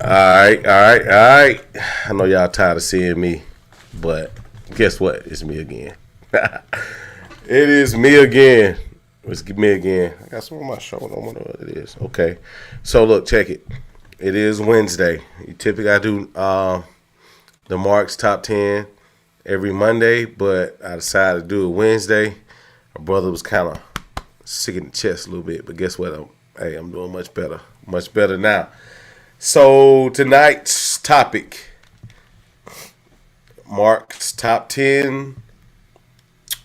All right, all right, all right. I know y'all tired of seeing me, but guess what? It's me again. It is me again. It's me again. I got some on my shoulder. I don't know what it is. Okay. So look, check it. It is Wednesday. Typically I do the Marq's top 10 every Monday, but I decided to do it Wednesday. My brother was kind of sick in the chest a little bit, but guess what? I'm doing much better. Much better now. So tonight's topic, Marq's top 10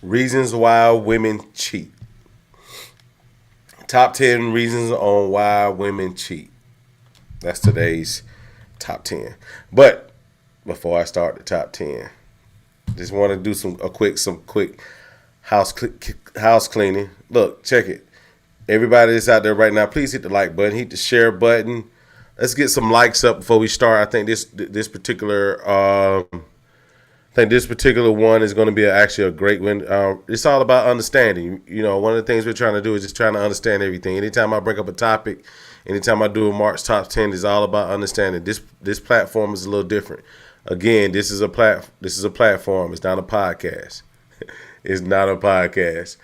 reasons why women cheat. Top 10 reasons on why women cheat. That's today's top 10. But before I start the top 10, just want to do some quick house cleaning. Look, check it. Everybody that's out there right now, please hit the like button, hit the share button. Let's get some likes up before we start. I think this particular one is going to be actually a great one. It's all about understanding. You know, one of the things we're trying to do is just trying to understand everything. Anytime I bring up a topic, anytime I do a Marq's top 10, it's all about understanding. This platform is a little different. Again, this is a platform. It's not a podcast. It's not a podcast.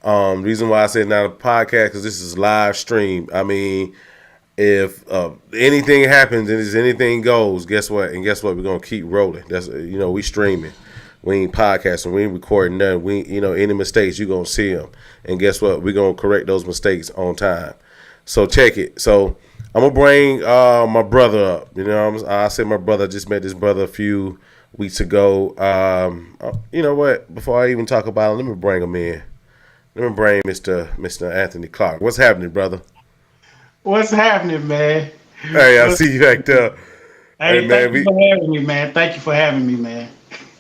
Reason why I say it's not a podcast because this is live stream. I mean, if anything happens and if anything goes, guess what? And guess what? We're gonna keep rolling. That's we streaming. We ain't podcasting. We ain't recording nothing. Any mistakes you gonna see them. And guess what? We're gonna correct those mistakes on time. So check it. So I'm gonna bring my brother up. I said my brother. I just met this brother a few weeks ago. You know what? Before I even talk about him, let me bring him in. Let me bring Mr. Anthony Clark. What's happening, brother? What's happening, man? Hey, I see you back there. Hey, man, thank you for having me, man. Thank you for having me, man.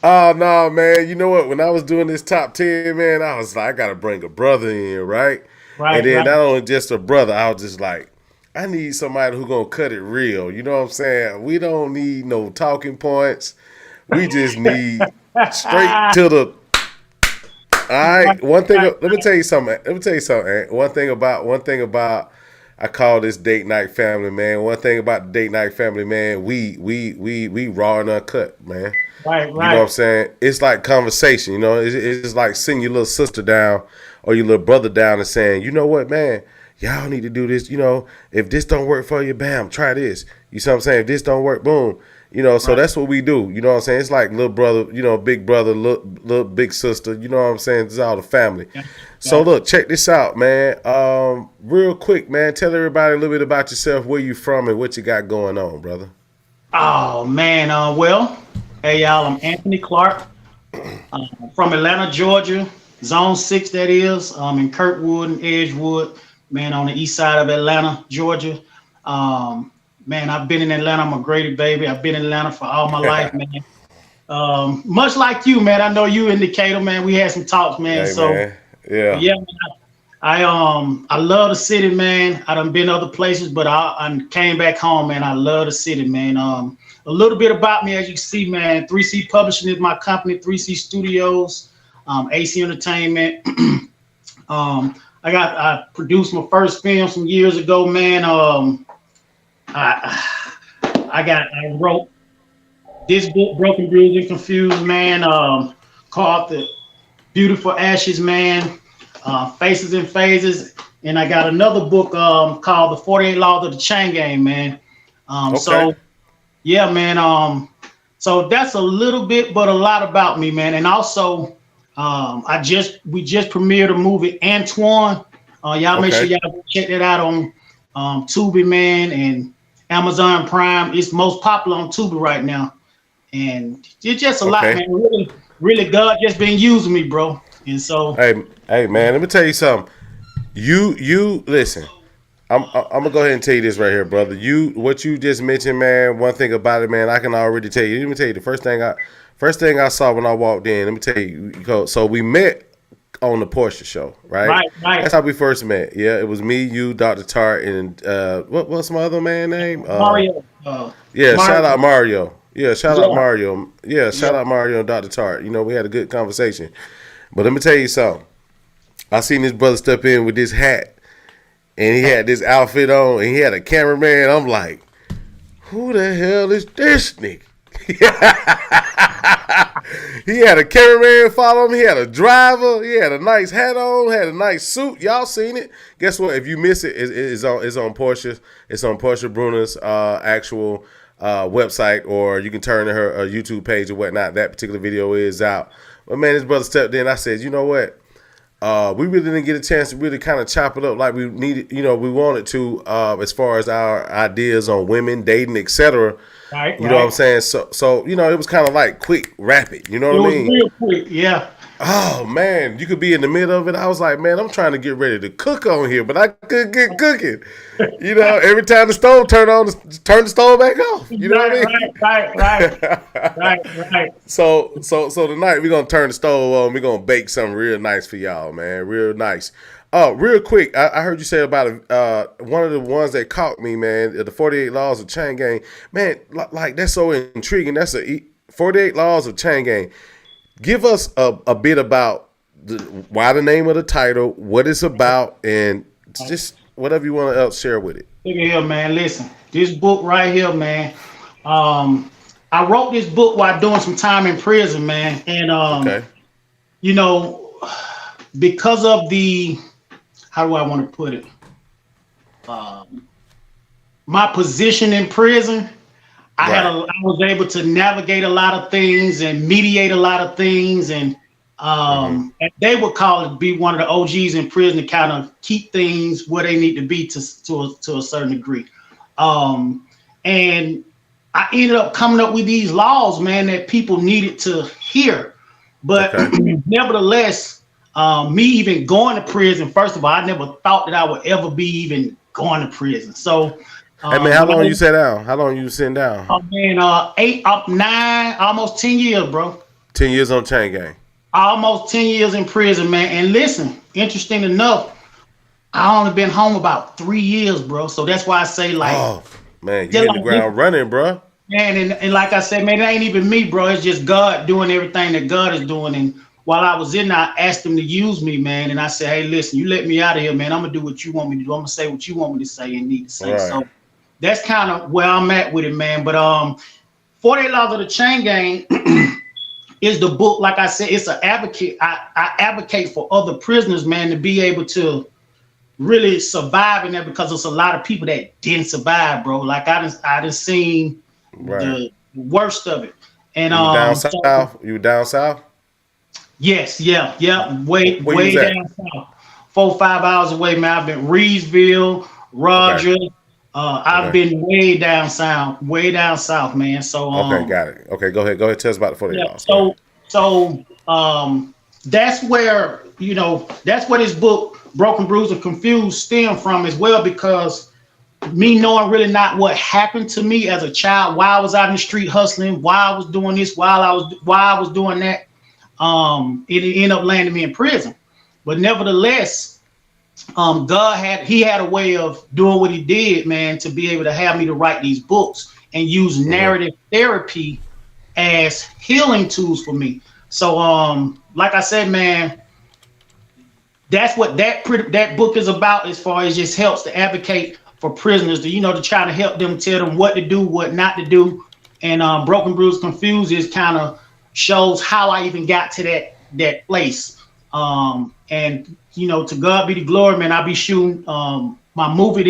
Oh, no, man. You know what? When I was doing this top 10, man, I was like, I got to bring a brother in, right? Right. And then right. not only just a brother, I was just like, I need somebody who's going to cut it real. You know what I'm saying? We don't need no talking points. We just need straight to the... All right. One thing. Let me tell you something. One thing about I call this date night family, man. One thing about the date night family, man. We raw and uncut, man. Right. You know what I'm saying? It's like conversation. It's like sitting your little sister down or your little brother down and saying, you know what, man. Y'all need to do this. If this don't work for you, bam, try this. You see what I'm saying? If this don't work, boom. So that's what we do. You know what I'm saying? It's like little brother, big brother, little big sister. You know what I'm saying? It's all the family. Yeah. So look, check this out, man. Real quick, man. Tell everybody a little bit about yourself, where you from, and what you got going on, brother. Oh man. Well, hey y'all, I'm Anthony Clark. From Atlanta, Georgia, Zone 6. That is. In Kirkwood and Edgewood, man, on the east side of Atlanta, Georgia. Man, I've been in Atlanta. I'm a Grady baby. I've been in Atlanta for all my life, man. Much like you, man. I know you in Decatur, man. We had some talks, man. Hey, so, man. Yeah, man, I love the city, man. I done been other places, but I came back home, man. I love the city, man. A little bit about me, as you can see, man. 3C Publishing is my company. 3C Studios, AC Entertainment. I produced my first film some years ago, man. I wrote this book, Broken, Bruised, and Confused, man, called The Beautiful Ashes, man, Faces and Phases. And I got another book called The 48 Laws of the Chain Gang, man. Okay. So, yeah, man. So that's a little bit, but a lot about me, man. And also, we just premiered a movie, Antoine. Y'all make sure y'all check that out on Tubi, man, and Amazon Prime. It's most popular on Tubi right now, and it's just a lot, man. Really, God just been using me, bro. And so, hey, man, let me tell you something. You listen. I'm gonna go ahead and tell you this right here, brother. What you just mentioned, man. One thing about it, man, I can already tell you. Let me tell you the first thing I saw when I walked in. Let me tell you. So we met on the Porsche show, right? Right. That's how we first met. Yeah, it was me, you, Dr. Tart, and what's my other man name? Mario. Yeah, Mario. Shout out Mario. Yeah, shout out Mario. Yeah, shout Yeah. out Mario and Dr. Tart. We had a good conversation. But let me tell you something. I seen this brother step in with this hat, and he had this outfit on, and he had a cameraman. I'm like, who the hell is this nigga? He had a cameraman follow him. He had a driver. He had a nice hat on. Had a nice suit. Y'all seen it? Guess what? If you miss it, it's on Portia. It's on Portia Bruner's actual website, or you can turn to her YouTube page or whatnot. That particular video is out. But man, his brother stepped in. I said, you know what? We really didn't get a chance to really kind of chop it up like we needed. You know, we wanted to as far as our ideas on women, dating, etc. Right, you know what I'm saying? So you know, it was kind of like quick, rapid. You know what I mean? Real quick, yeah. Oh man, you could be in the middle of it. I was like, man, I'm trying to get ready to cook on here, but I couldn't get cooking. You know, every time the stove turned on, turn the stove back off. You know what I mean? Right. So tonight we're gonna turn the stove on. We're gonna bake something real nice for y'all, man. Real nice. Oh, real quick, I heard you say about one of the ones that caught me, man. The 48 Laws of Chain Gang, man. Like that's so intriguing. That's 48 Laws of Chain Gang. Give us a bit about why the name of the title, what it's about, and just whatever you want to else share with it. Look at here, man. Listen, this book right here, man. I wrote this book while doing some time in prison, man, and you know, because of the, how do I want to put it? My position in prison, I was able to navigate a lot of things and mediate a lot of things, and and they would call it be one of the OGs in prison to kind of keep things where they need to be to a certain degree. And I ended up coming up with these laws, man, that people needed to hear. But nevertheless, me even going to prison, first of all, I never thought that I would ever be even going to prison. So, hey man, how long you sat down? How long you sitting down? Oh man, 8 up 9, almost 10 years, bro. 10 years on Chain Gang. Almost 10 years in prison, man. And listen, interesting enough, I only been home about 3 years, bro. So that's why I say, like, oh man, you hit the ground running, bro. Man, and like I said, man, it ain't even me, bro. It's just God doing everything that God is doing. And while I was in there, I asked him to use me, man. And I said, hey, listen, you let me out of here, man. I'm gonna do what you want me to do. I'm gonna say what you want me to say and need to say. Right. So that's kind of where I'm at with it, man. But 48 Laws of the Chain Gang is the book. Like I said, it's an advocate. I advocate for other prisoners, man, to be able to really survive in there, because there's a lot of people that didn't survive, bro. Like I done seen the worst of it. And down south. You down south? Yes, yeah, way down south. 4 or 5 hours away, man. I've been Reedsville, Rogers. Okay. I've been way down south, man. So okay, got it. Okay, go ahead. Tell us about the 48 Laws. So that's where, you know, that's where this book, Broken, Bruised, and Confused, stem from as well, because me knowing really not what happened to me as a child, while I was out in the street hustling, while I was doing this, while I was doing that, it ended up landing me in prison. But nevertheless, God had a way of doing what he did, man, to be able to have me to write these books and use narrative therapy as healing tools for me. So, like I said, man, that's what that book is about, as far as just helps to advocate for prisoners, to, you know, to try to help them, tell them what to do, what not to do. And Broken, Bruised, Confused is kind of shows how I even got to that place. And you know, to God be the glory, man. I'll be shooting my movie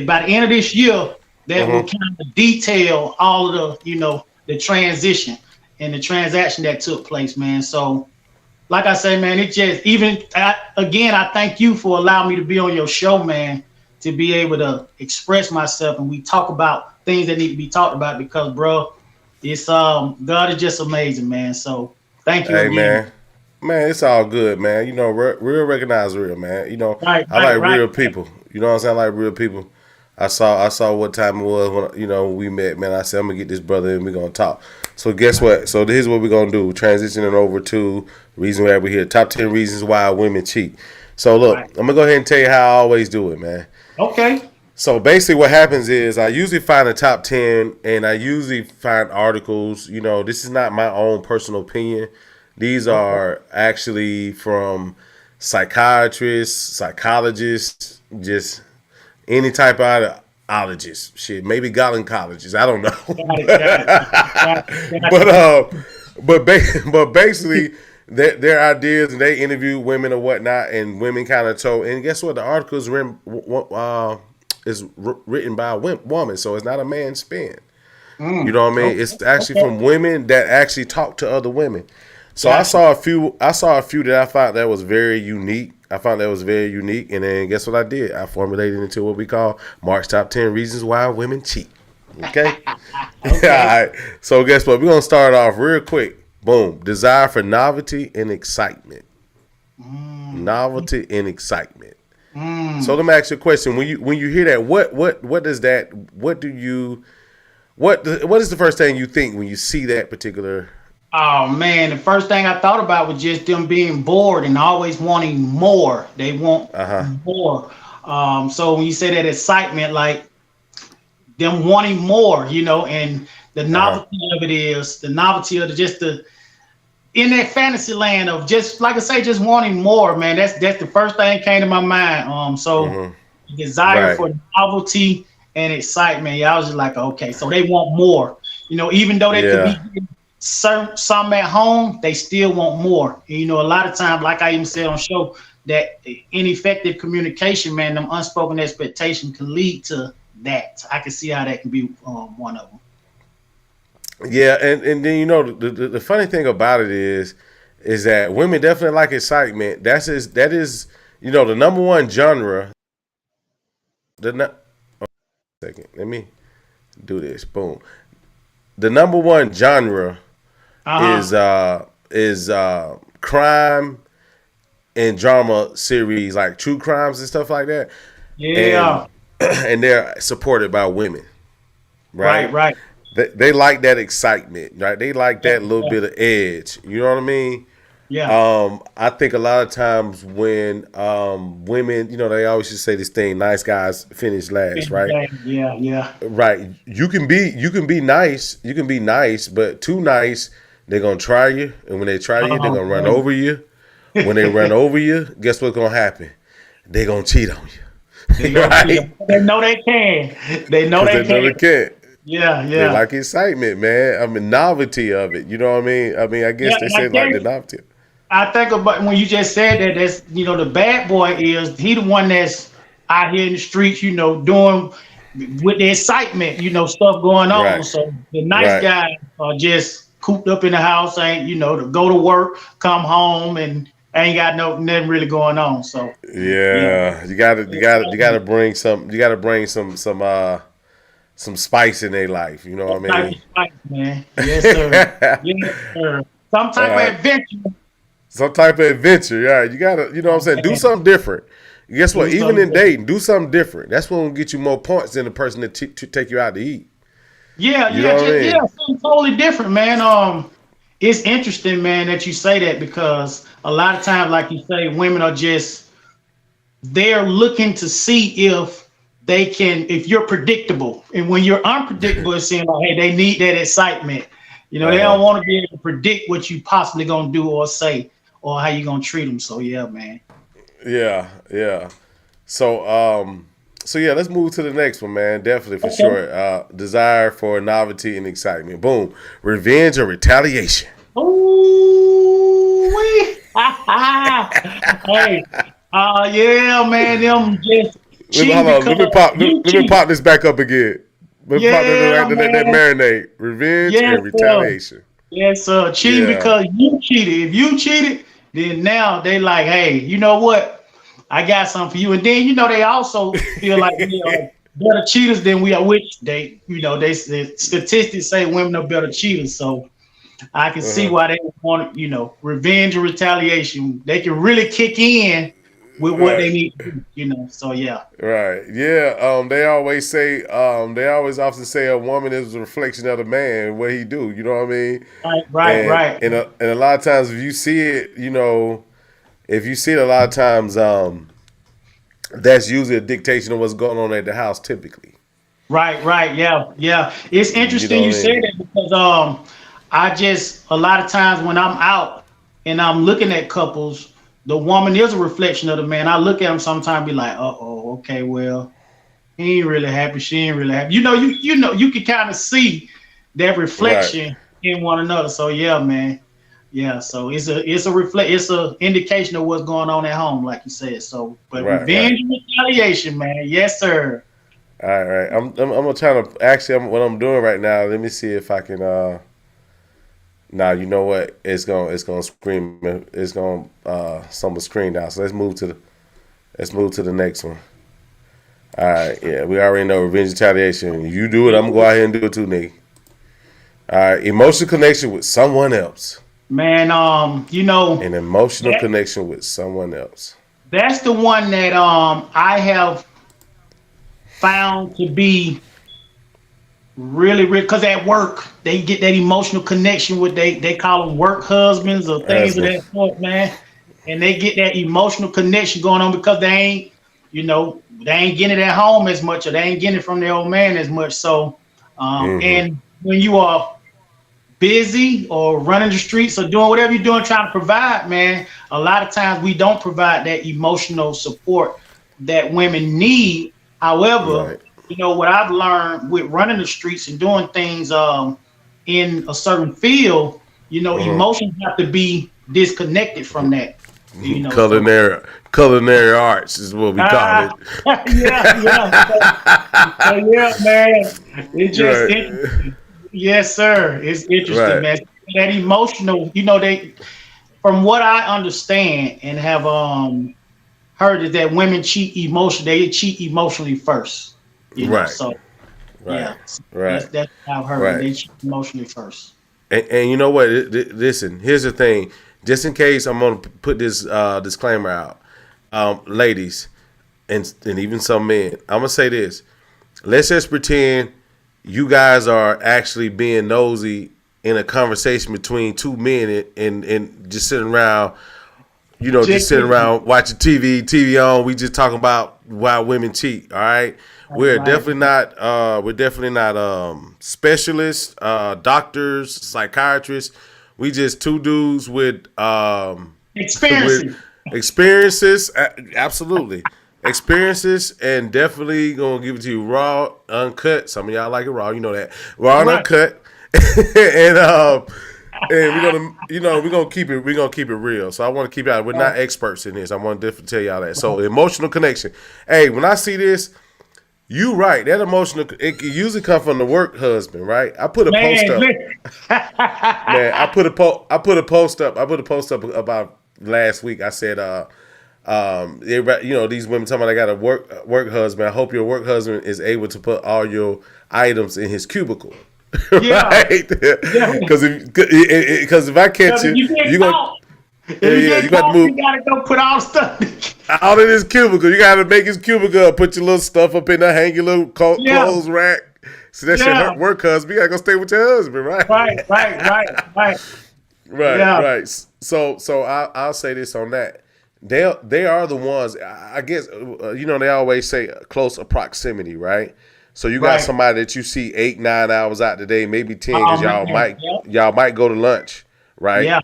by the end of this year that will kind of detail all of the, you know, the transition and the transaction that took place, man. So like I say, man, it just I thank you for allowing me to be on your show, man, to be able to express myself, and we talk about things that need to be talked about, because, bro, it's God is just amazing, man. So thank you again. Man, it's all good, man. You know, real recognize real, man. You know, I like real people. You know what I'm saying? I like real people. I saw what time it was when, you know, we met, man. I said, I'm gonna get this brother and we're gonna talk. So guess what? So here's what we're gonna do. Transitioning over to reason why we're here. Top 10 reasons why women cheat. So look, I'm gonna go ahead and tell you how I always do it, man. Okay. So basically what happens is I usually find a top 10, and I usually find articles. You know, this is not my own personal opinion. These are actually from psychiatrists, psychologists, just any type of Shit, maybe gynecologist. I don't Got it, got it, got it, got know. but it. but basically, their ideas, and they interview women or whatnot, and women kind of told. And guess what? The article is written by a woman, so it's not a man's spin. You know what I mean? Okay, It's actually okay, from women that actually talk to other women. So I gotcha. saw a few. I saw a few that I found that was very unique. I found that was very unique, and then guess what I did? I formulated it into what we call Mark's top 10 reasons why women cheat. Okay. All Okay. right. So guess what? We're gonna start off real quick. Boom. Desire for novelty and excitement. Mm, Novelty and excitement. So mm. let me ask you a question. When you hear that, what does that? What is the first thing you think when you see that particular? Oh man, the first thing I thought about was just them being bored and always wanting more. They want Uh huh. more. So when you say that excitement, like them wanting more, and the Uh huh. novelty of it is the novelty of just the in that fantasy land of just like I say, just wanting more, man. That's the first thing that came to my mind. So Mm-hmm. desire Right. for novelty and excitement. Yeah, I was just like, okay, so they want more. Even though they could be Yeah. getting some at home, they still want more. And, a lot of times, like I even said on show, that ineffective communication, man, them unspoken expectation can lead to that. I can see how that can be one of them. Yeah, and then the funny thing about it is that women definitely like excitement. That is the number one genre. The second, let me do this. Boom. The number one genre Uh is huh. crime and drama series like true crimes and stuff like that, and Yeah. and they're supported by women, Right. right? Right. They like that excitement, right? They like Yeah. that little Yeah. bit of edge. You know what I mean? Yeah. I think a lot of times when women, they always just say this thing: "Nice guys finish last," right? Yeah. Yeah. Right. You can be nice. You can be nice, but too nice, they're gonna try you, and when they try you, they're Oh gonna run man. over you. When they run over you, guess what's gonna happen? They're gonna cheat on They you, gonna cheat. right? They know they can. They know Because they they know can. they can't. Yeah. They Yeah. like excitement, man. I mean, novelty of it. You know what I mean? I guess Yeah. they And I say like tell the you, novelty. I think about when you just said that. That's the bad boy is he the one that's out here in the streets. Doing with the excitement. Stuff going on. Right. So the nice Right. guys are just cooped up in the house. Ain't to go to work, come home, and ain't got nothing really going on. So yeah. Yeah. You gotta bring some spice in their life. You know what I Some type mean? of spice, man. Yes, sir. Yes, sir. Some type of All right. adventure. Some type of adventure. Yeah, you gotta, you know what I'm Oh, saying? Do man. something different. Guess Do what? Even something in different. dating, do something different. That's what will get you more points than the person that to take you out to eat. Yeah, You yeah, know what I yeah, mean? something totally different, man. It's interesting, man, that you say that because a lot of times, like you say, women are just they're looking to see if they can, if you're predictable, and when you're unpredictable, it seems like hey, they need that excitement. Uh They don't huh. want to be able to predict what you possibly gonna do or say or how you gonna treat them. So yeah, man. Yeah, yeah. So, so yeah, let's move to the next one, man. Definitely for Okay. sure. Desire for novelty and excitement. Boom. Revenge or retaliation. Ooh, hey, yeah, man, them just cheating Hold on. because Let me pop. you Let me cheated. pop this back up again. Let me pop Yeah, that man. marinate. Revenge Yes, and sir. retaliation. Yes, sir. Cheating Yeah. because you cheated. If you cheated, then now they like, hey, you know what? I got something for you. And then they also feel like we are better cheaters than we are, which the statistics say women are better cheaters. So I can see Uh-huh. why they want, revenge or retaliation. They can really kick in with what they Right. need to do. So yeah. Right. Yeah. They always say. They always often say a woman is a reflection of the man. What he do. You know what I mean? Right, right, And right. a lot of times, if you see it, if you see it a lot of times, that's usually a dictation of what's going on at the house. Typically. Right, right. Yeah, yeah. It's You interesting know you what I say mean? that because I just a lot of times when I'm out and I'm looking at couples, the woman is a reflection of the man. I look at them sometimes, be like, uh oh, okay, well. He ain't really happy. She ain't really happy. You can kind of see that Right. reflection in one another. So yeah, man. Yeah, so it's a indication of what's going on at home, like you said. So, but Right. revenge Right. and retaliation, man. Yes, sir. All right. I'm gonna try to actually. What I'm doing right now. Let me see if I can. Now you know what? It's gonna scream. It's gonna summer screen down. So let's move to the next one. All right. Yeah, we already know revenge retaliation. You do it. I'm gonna go out here and do it too, nigga. All right. Emotional connection with someone else. Man, An emotional that connection with someone else. that's the one that I have found to be really, really, because at work they get that emotional connection with they call them work husbands or things of Husband. that sort, man. And they get that emotional connection going on because they ain't getting it at home as much, or they ain't getting it from their old man as much. So, Mm-hmm. and when you are busy or running the streets or doing whatever you're doing, trying to provide, man, a lot of times we don't provide that emotional support that women need. However, Right. what I've learned with running the streets and doing things in a certain field, emotions have to be disconnected from that. So Culinary arts is what we call ah, it. yeah. So yeah, man, it's just Right. interesting. Yes, sir. It's interesting, Right. man. That emotional, they from what I understand and have heard is that women cheat they cheat emotionally first. Right. So Right. yeah. Right. That's what I've heard. Right. They cheat emotionally first. And you know what? Listen, here's the thing. Just in case, I'm gonna put this disclaimer out, ladies, and even some men. I'm gonna say this. Let's just pretend you guys are actually being nosy in a conversation between two men and just sitting around, just Just sitting around watching TV on. We just talking about why women cheat. All right, right. we're definitely not specialists, doctors, psychiatrists. We just two dudes with with Experiencing. experiences, absolutely experiences, and definitely gonna give it to you raw, uncut. Some of y'all like it raw, you know that raw and Right. uncut, and we're gonna keep it real. So I want to keep it out. We're Right. not experts in this. I want to tell y'all that. So emotional connection. Hey, when I see this, you right. That emotional it usually come from the work husband, right? I put a post Man, up. listen. Man, I put a post up. I put a post up about last week. I said, everybody, these women talking about I got a work husband. I hope your work husband is able to put all your items in his cubicle, Yeah. right? Yeah. Because if I catch Because if you, you you get gonna caught, if you yeah, get you got to caught, move you gotta go put all the stuff. out of his cubicle. You got to make his cubicle up, put your little stuff up in there, hang your little Yeah. clothes rack. So that's Yeah. your work husband. You gotta go stay with your husband, right? Right. Right, Yeah. right. So I'll say this on that. They are the ones. I guess they always say close proximity, right? So you got Right. somebody that you see 8 9 hours out the day, maybe 10, because Oh man. y'all might go to lunch, right? Yeah.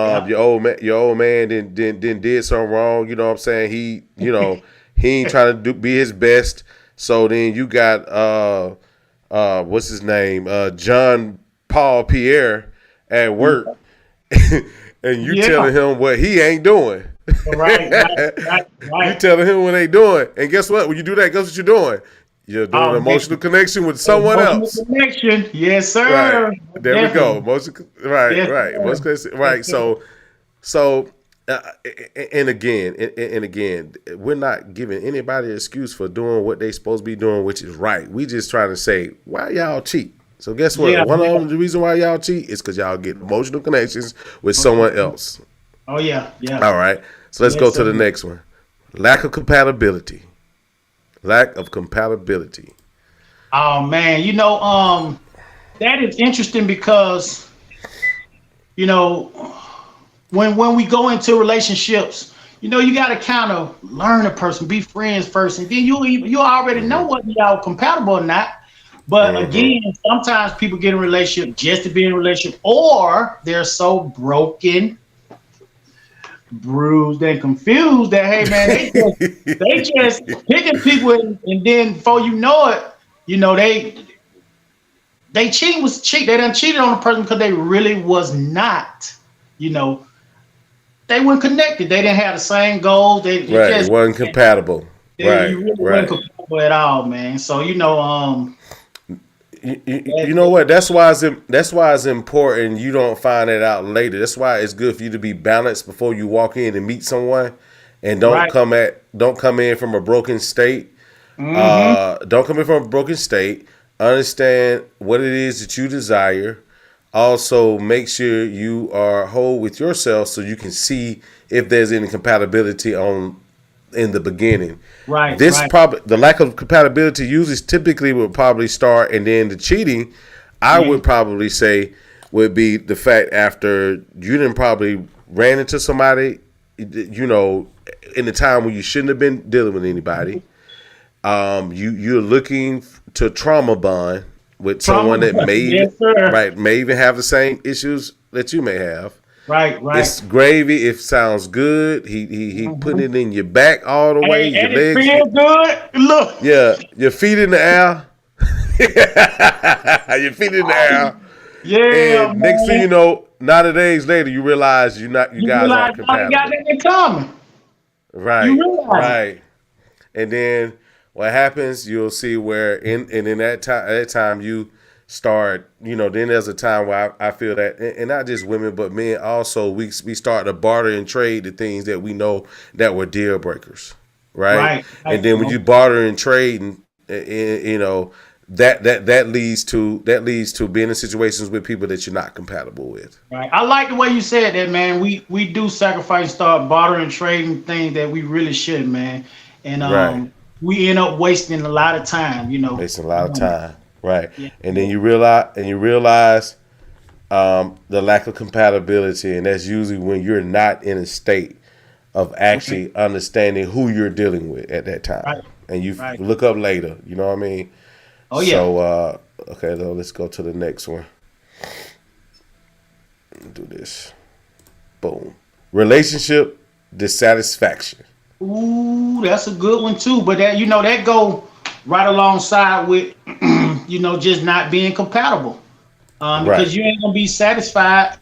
Yeah. Your old man did something wrong. You know what I'm saying? He ain't trying to be his best. So then you got what's his name? John Paul Pierre at Yeah. work, and you Yeah. telling him what he ain't doing. You Right. telling him what they doing, and guess what? When you do that, guess what you're doing? You're doing an Oh man. emotional connection with someone Emotional else. connection. Yes, Right. sir. There we go. Definitely. Emotional. Right. Yes, Right. sir. Yes, Right. sir. So, uh, and again, we're not giving anybody an excuse for doing what they supposed to be doing, which is right. We just trying to say why y'all cheat. So guess Yeah. what? One of the reason why y'all cheat is because y'all get emotional connections with someone else. Oh yeah. Yeah. All right. So let's go Yes, to sir. the next one. Lack of compatibility. Lack of compatibility. Oh man. That is interesting because you know when we go into relationships, you got to kind of learn a person, be friends first, and then you already know whether y'all compatible or not. But Mm-hmm. again, sometimes people get in a relationship just to be in a relationship, or they're so broken, bruised, and confused that hey man, They just picking people, and then before you know it, you know they cheating was cheat. They done cheated on a person because they really was not, you know, they weren't connected. They didn't have the same goals. They Right. It just wasn't compatible. you Right. really weren't Right. compatible at all, man. So You know what? That's why it's important. You don't find it out later. That's why it's good for you to be balanced before you walk in and meet someone, and right. don't come in from a broken state. Mm-hmm. Don't come in from a broken state. Understand what it is that you desire. Also, make sure you are whole with yourself so you can see if there's any compatibility on in the beginning. Right, This right. probably the lack of compatibility usually typically would probably start, and then the cheating, I Mm-hmm. would probably say, would be the fact after you didn't probably ran into somebody, you know, in the time when you shouldn't have been dealing with anybody. You're looking to trauma bond with someone Trauma. that Yes, sir. may even have the same issues that you may have. Right, right. It's gravy. It sounds good. He putting Mm-hmm. it in your back all the way, your And it legs. feels good. Look. Yeah, your feet in the air. Your feet in the air. Yeah, And next thing you man. know, 90 days later, you realize you You guys realize aren't y'all ain't got compatible. that in common. You Right, realize it. right. And then what happens, you'll see where in that time you start, you know, then there's a time where I feel that, and not just women but men also, we start to barter and trade the things that we know that were deal breakers, right? Right, And right. then when you barter and trade, and you know, that leads to being in situations with people that you're not compatible with. Right. I like the way you said that, man. We do sacrifice, start bartering, trading things that we really should, man. And Right. we end up wasting a lot of time, you know. Wasting a lot of time. Right. Yeah, And yeah. then you realize the lack of compatibility, and that's usually when you're not in a state of Right, actually understanding who you're dealing with at that time, right, and you right. look up later. You know what I mean? Oh yeah. So okay, so let's go to the next one. Do this. Boom. Relationship dissatisfaction. Ooh, that's a good one too. But that that go right alongside with just not being compatible. Right. Because you ain't gonna be satisfied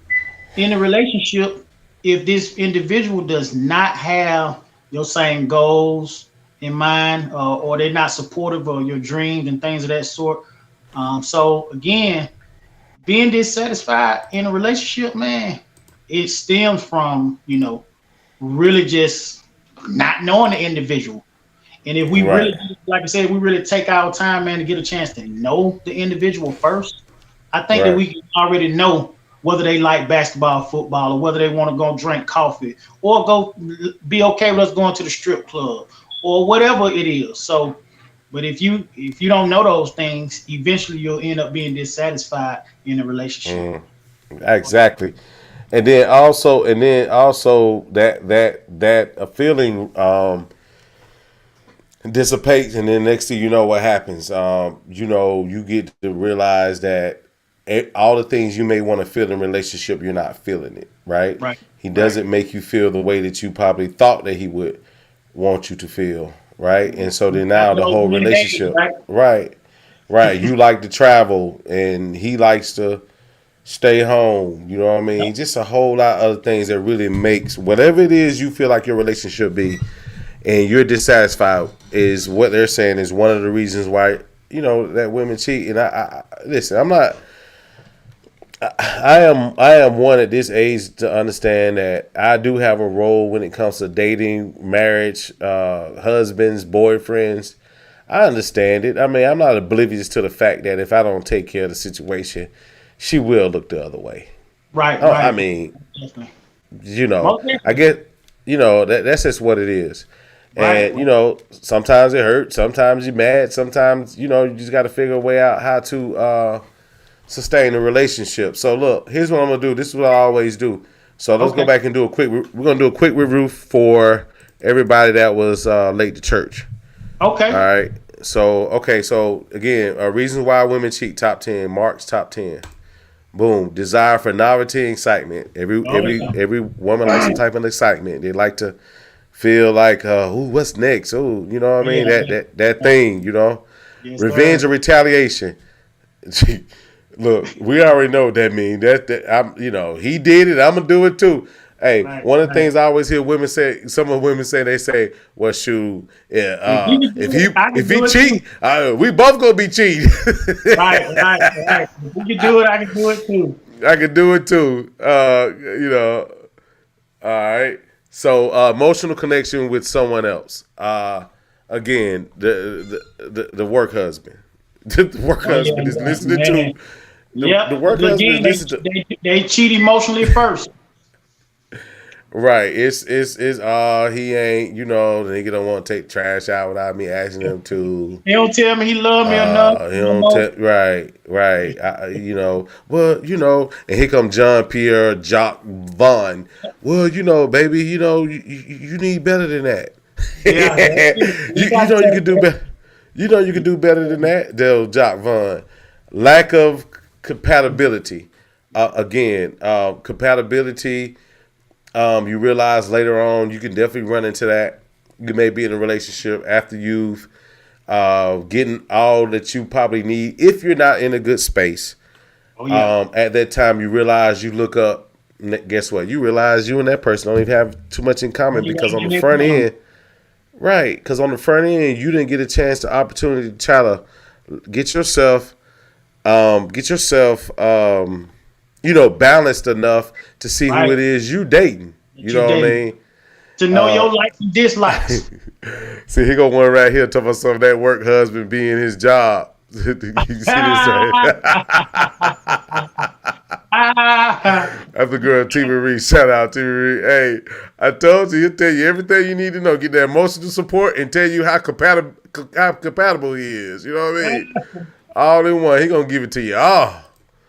in a relationship if this individual does not have your same goals in mind, or they're not supportive of your dreams and things of that sort. So again, being dissatisfied in a relationship, man, it stems from really just not knowing the individual. And if we really, Right. like I said, we really take our time, man, to get a chance to know the individual first, I think that Right. we can already know whether they like basketball, football, or whether they want to go drink coffee, or go be okay with us going to the strip club, or whatever it is. So, but if you don't know those things, eventually you'll end up being dissatisfied in a relationship. Exactly. And then also that a feeling dissipates, and then next thing you know, what happens? You know, you get to realize that all the things you may want to feel in a relationship, you're not feeling it, right? Right, He right. doesn't make you feel the way that you probably thought that he would want you to feel, right? And so then now After the those whole many days, relationship, right? right, right. You like to travel, and he likes to stay home. You know what I mean? Just a whole lot of other things that really makes whatever it is you feel like your relationship be, and you're dissatisfied, is what they're saying is one of the reasons why that women cheat. And I listen. I'm not. I am one at this age to understand that I do have a role when it comes to dating, marriage, husbands, boyfriends. I understand it. I mean, I'm not oblivious to the fact that if I don't take care of the situation, she will look the other way. Right, I right. mean, Definitely. you know, Most I definitely. get, that's just what it is. Right, And, sometimes it hurts. Sometimes you're mad. Sometimes, you just got to figure a way out how to sustain a relationship. So, look, here's what I'm going to do. This is what I always do. So, let's go okay, back and do we're going to do a quick review for everybody that was late to church. All okay. right. So, okay. So, again, reasons why women cheat, top 10. Marq's top 10. Boom. Desire for novelty and excitement. Every Oh every yeah. every woman likes some type of excitement. They like to feel like, ooh, what's next? Ooh, you know what I mean? Yeah. That thing, you know, Yes, revenge sir. or retaliation. Look, we already know what that means. That I'm, you know, he did it. I'm gonna do it too. Hey, Right, one of the right. things I always hear women say, some of the women say, they say, "Well, shoot, yeah, If he can if do it, I can he do it too. cheat, we both gonna be cheating." Right, right, right. If he can do it, I can do it too. I can do it too. You know, all right. So emotional connection with someone else. Again, the work husband. The work Oh yeah, husband is yeah, listening man. to the Yep. work But husband is again, listening to. they cheat emotionally first. Right. It's he ain't, you know, the nigga don't want to take trash out without me asking him to. He don't tell me he love me enough. He No don't more. right. You know, well, you know, and here come John Pierre Jock Vaughn. Well, you know, baby, you know, you need better than that. Yeah, that's it. You You gotta know you tell could do better. You know you could do better than that. Del Jock Vaughn. Lack of compatibility. Again, compatibility. You realize later on you can definitely run into that. You may be in a relationship after you've getting all that you probably need. If you're not in a good space, Oh yeah. at that time you realize you look up. Guess what? You realize you and that person don't even have too much in Oh, common you because gotta on the get in front common. end, right? Because on the front end, you didn't get a chance, the opportunity to try to get yourself, get yourself, you know, balanced enough to see who Right. it is you dating. You That you know what I date. mean? To know your likes and dislikes. See, he got one right here talking about some of that work husband being his job. You see this right here? That's the girl, T. Marie. Shout out, T. Marie. Hey, I told you, he'll tell you everything you need to know. Get that emotional support and tell you how compatible he is. You know what I mean? All in one. He gonna give it to you all.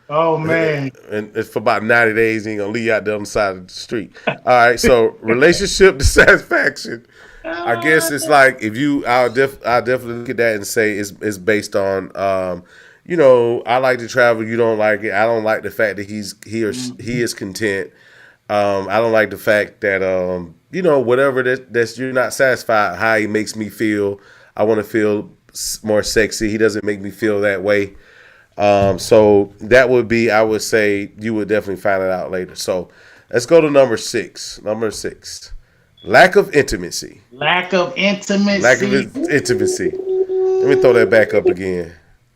Oh man. And it's for about 90 days. He ain't gonna leave you out the other side of the street. All right. So relationship dissatisfaction. I guess it's like if you, I'll definitely look at that and say it's based on, you know, I like to travel. You don't like it. I don't like the fact that he is content. I don't like the fact that you know, whatever that's you're not satisfied how he makes me feel. I want to feel more sexy. He doesn't make me feel that way. So that would be, I would say, you would definitely find it out later. So let's go to number 6. Number 6, lack of intimacy. Lack of Lack of intimacy. intimacy. Let me throw that back up again.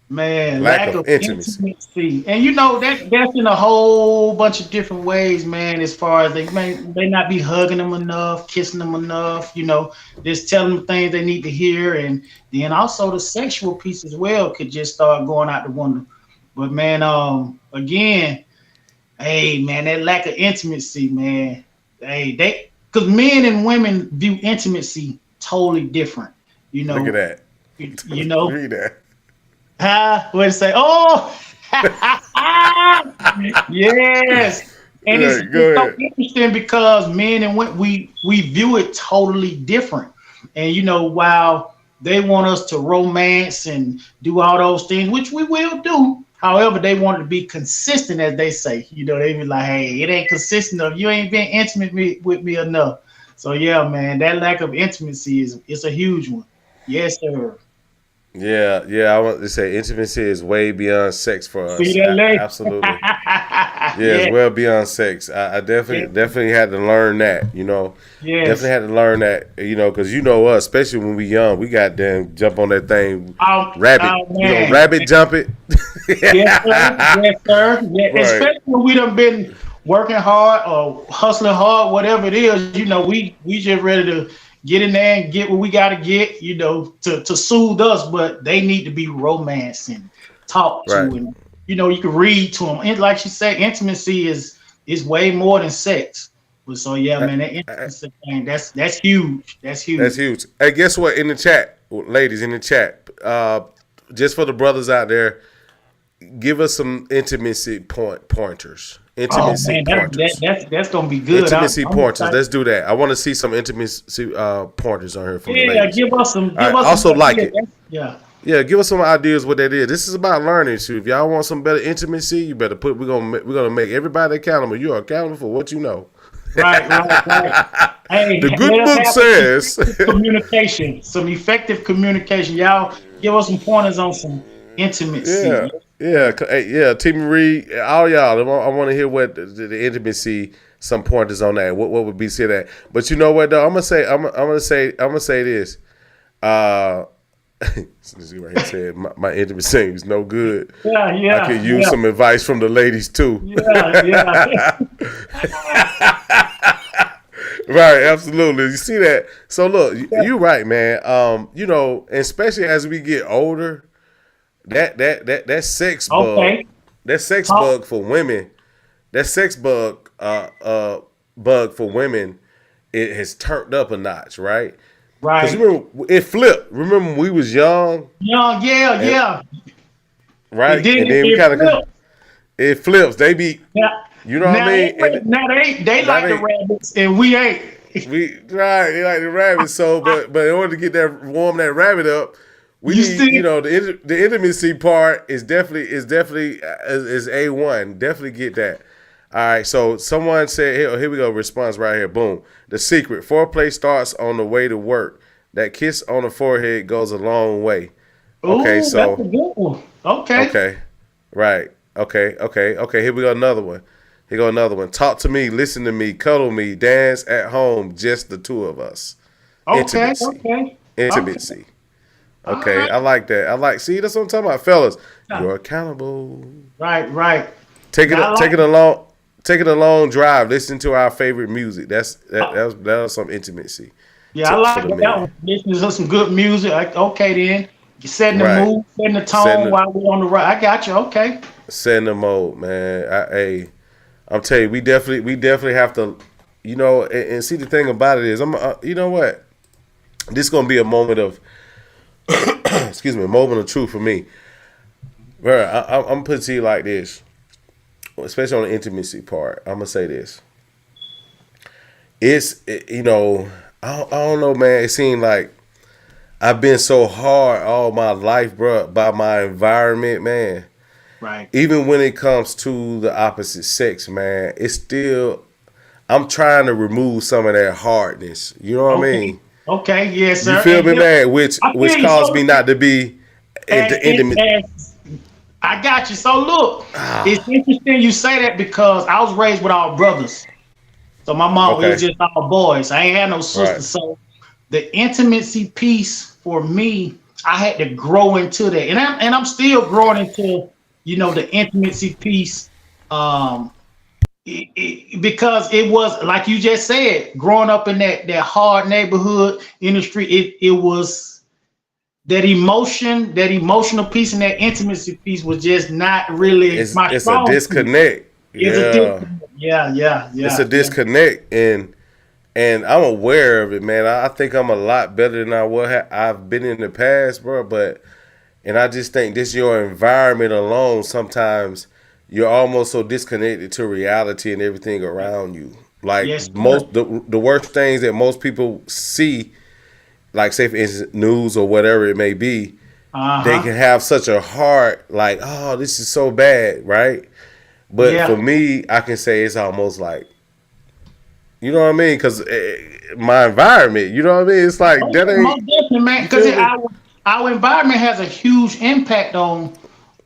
Man, Lack lack of of intimacy. intimacy, and you know that's in a whole bunch of different ways, man. As far as they not be hugging them enough, kissing them enough, you know, just telling them things they need to hear, and then also the sexual piece as well could just start going out the window. But man, again, hey man, that lack of intimacy, man. Hey, they because men and women view intimacy totally different. You Look at know, that. you know. Read that. What to say? Oh, yes. And Yeah, it's go so ahead. interesting because men and women, we view it totally different. And you know, while they want us to romance and do all those things, which we will do. However, they want it to be consistent, as they say. You know, they be like, "Hey, it ain't consistent enough. You ain't been intimate with me enough." So yeah, man, that lack of intimacy is a huge one. Yes, sir. Yeah. I want to say intimacy is way beyond sex for See us. that late? Absolutely. Yeah, it's Yeah, well beyond sex. I yeah, definitely had to learn that. You know, definitely yes. had to learn that. You know, because you know us, especially when we young, we got damn jump on that thing, rabbit. Oh We gonna man. rabbit jump it. Yes, sir. Yes, sir. Yeah, Right. especially when we done been working hard or hustling hard, whatever it is, you know, we just ready to get in there and get what we gotta get, you know, to soothe us, but they need to be romanced and talked Right. to, and you know, you can read to them. And like she said, intimacy is way more than sex. But so yeah, Uh, man, that uh, intimacy thing, that's huge. That's That's huge. huge. Hey, guess what? In the chat, ladies, in the chat, just for the brothers out there, give us some intimacy pointers. Oh Intimacy man, pointers. that's gonna be good. Intimacy I'm pointers. excited. Let's do that. I want to see some intimacy pointers on here from the Yeah, ladies. All give right. us some Also, like ideas. it. Yeah. Yeah, give us some ideas what that is. This is about learning. So if y'all want some better intimacy, you better we're gonna make everybody accountable. You're accountable for what you know. Right. Hey, The good let us book have says. some effective communication. Y'all give us some pointers on some Yeah, intimacy. yeah. T. Marie, all y'all. I want to hear what the intimacy. Some pointers on that. What would be said that? But you know what though? I'm gonna say this. See right here said my intimacy is no good. I could use some advice from the ladies too. Yeah. Right, absolutely. You see that? So look, you're right, man. Especially as we get older, that sex bug, Okay. that sex Talk. bug for women, that sex bug for women, it has turned up a notch, right? Because Right. remember, it flipped. Remember when we was young, and Yeah. And right, then and then we it kind of flipped. it flips. They be, Now, you know what I mean? And now they now like the they rabbits and we ain't. we right, they like the rabbit. So, but in order to get that warm that rabbit up, we You need, still the intimacy part is definitely is A1. Definitely get that. All right, so someone said, here we go, response right here. Boom. The secret. Foreplay starts on the way to work. That kiss on the forehead goes a long way. Okay, Ooh, that's a so, good one. Okay. okay. Right. Okay. Here we go, another one. Here go another one. Talk to me, listen to me, cuddle me, dance at home, just the two of us. Okay. Intimacy. Okay. Intimacy. All Okay, right. I like that. See, that's what I'm talking about, fellas. You're accountable. Right. Take Now, I it, take like it along. Take it a long drive. Listen to our favorite music. That was some intimacy yeah, I for like the that men. one. Listening to some good music. Okay then. You're setting the Right. mood, setting the Setting tone the while we're on the ride. I got you. Okay. setting the mode, man. I'm telling you, we definitely have to, and see the thing about it is, you know what? This is gonna be a moment of, excuse me, a moment of truth for me. Bro, I'm gonna put it to you like this, especially on the intimacy part. I'm gonna say this. I don't know, man. It seemed like I've been so hard all my life, bro, by my environment, man. Right. Even when it comes to the opposite sex, man, it's still, I'm trying to remove some of that hardness. You know what I Okay. mean? Okay. Yes, You sir. feel And me, man? Which I feel which you. caused me So not to be into intimate. I got you. So look, it's interesting you say that because I was raised with all brothers. So my mom, it was Okay, just all boys. I ain't had no right. sisters. So the intimacy piece for me, I had to grow into that, and I'm still growing into, the intimacy piece. Um, because it was like you just said, growing up in that hard neighborhood industry, it was that emotional piece and that intimacy piece was just not really It's my it's a strong suit. disconnect. It's a Yeah, different, yeah, it's a yeah. disconnect, and I'm aware of it, man. I think I'm a lot better than I've been in the past, bro. And I just think this your environment alone. Sometimes you're almost so disconnected to reality and everything around you. Like Yes, sir. the worst things that most people see, like say for instance news or whatever it may be, they Uh-huh. can have such a heart like, oh, this is so bad, right? But for Yeah. me, I can say it's almost like, you know what I mean? Because my environment, you know what I mean? It's like Oh that yeah, ain't, most definitely, man. you Because feel me? our environment has a huge impact on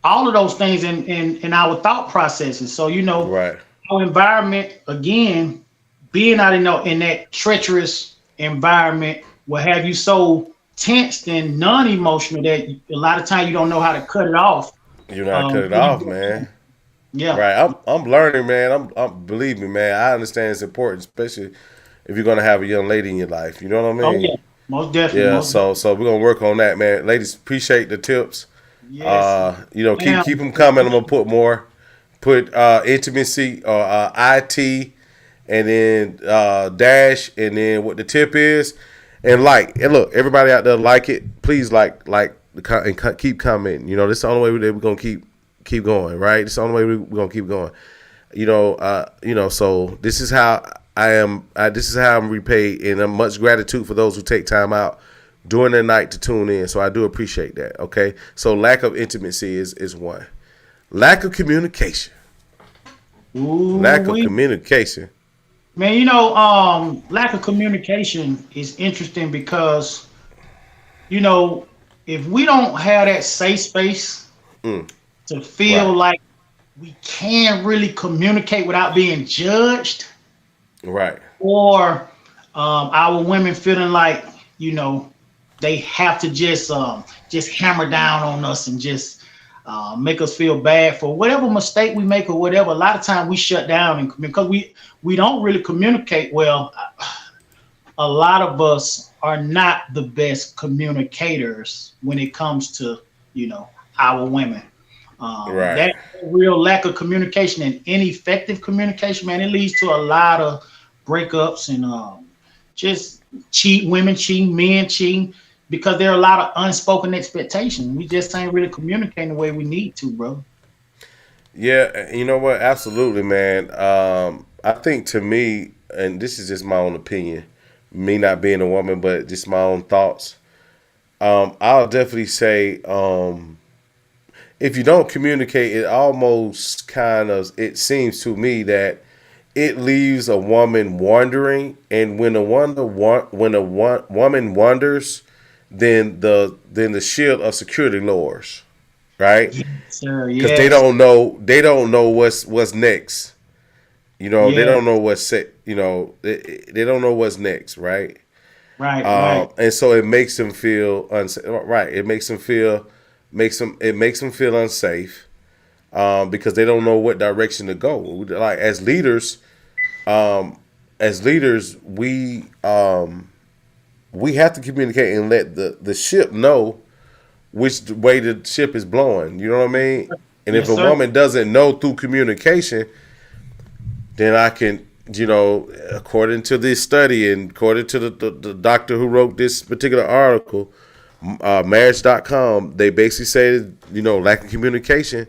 all of those things in our thought processes. So Right. our environment again, being out in that treacherous environment will have you so tensed and non-emotional that a lot of times you don't know how to cut it off. You know, I cut it So you off, go- man. yeah. Right. I'm learning, man. I'm believe me, man. I understand it's important, especially if you're gonna have a young lady in your life. You know what I Oh mean? yeah. Most definitely. Yeah. Most So we're gonna work on that, man. Ladies, appreciate the tips. yes. Keep Damn. keep them coming. I'm gonna put more. Put intimacy or IT, and then dash, and then what the tip is, and look, everybody out there, like it. Please and keep commenting. This is the only way that we're gonna keep going. Right? This is the only way we're gonna keep going. So this is how I am. This is how I'm repaid, and I'm much gratitude for those who take time out during the night to tune in. So I do appreciate that. Okay. So lack of intimacy is one. Lack of communication. Ooh Lack of we communication. Man, lack of communication is interesting because, if we don't have that safe space Mm, to feel right, like we can really communicate without being judged, right, or our women feeling like, you know, they have to just hammer down on us and just make us feel bad for whatever mistake we make or whatever. A lot of time we shut down and because we don't really communicate well. A lot of us are not the best communicators when it comes to our women. right. That real lack of communication and ineffective communication, man, it leads to a lot of breakups and just women cheating, men cheating, because there are a lot of unspoken expectations. We just ain't really communicating the way we need to, bro. Yeah, you know what? Absolutely, man. I think to me, and this is just my own opinion, me not being a woman, but just my own thoughts. I'll definitely say, if you don't communicate, it almost kind of it seems to me that it leaves a woman wondering, and when a woman wonders, then the shield of security lowers, right? Yes, sir. Because Yes. they don't know what's next. They Yeah. don't know what's set. They don't know what's next, right? Right. Right. And so it makes them feel unsafe. Right, it makes them feel unsafe, because they don't know what direction to go. Like as leaders, we have to communicate and let the ship know which way the ship is blowing. You know what I mean? And if Yes, a sir. woman doesn't know through communication, then I can, according to this study and according to the doctor who wrote this particular article, marriage.com, they basically say, lack of communication.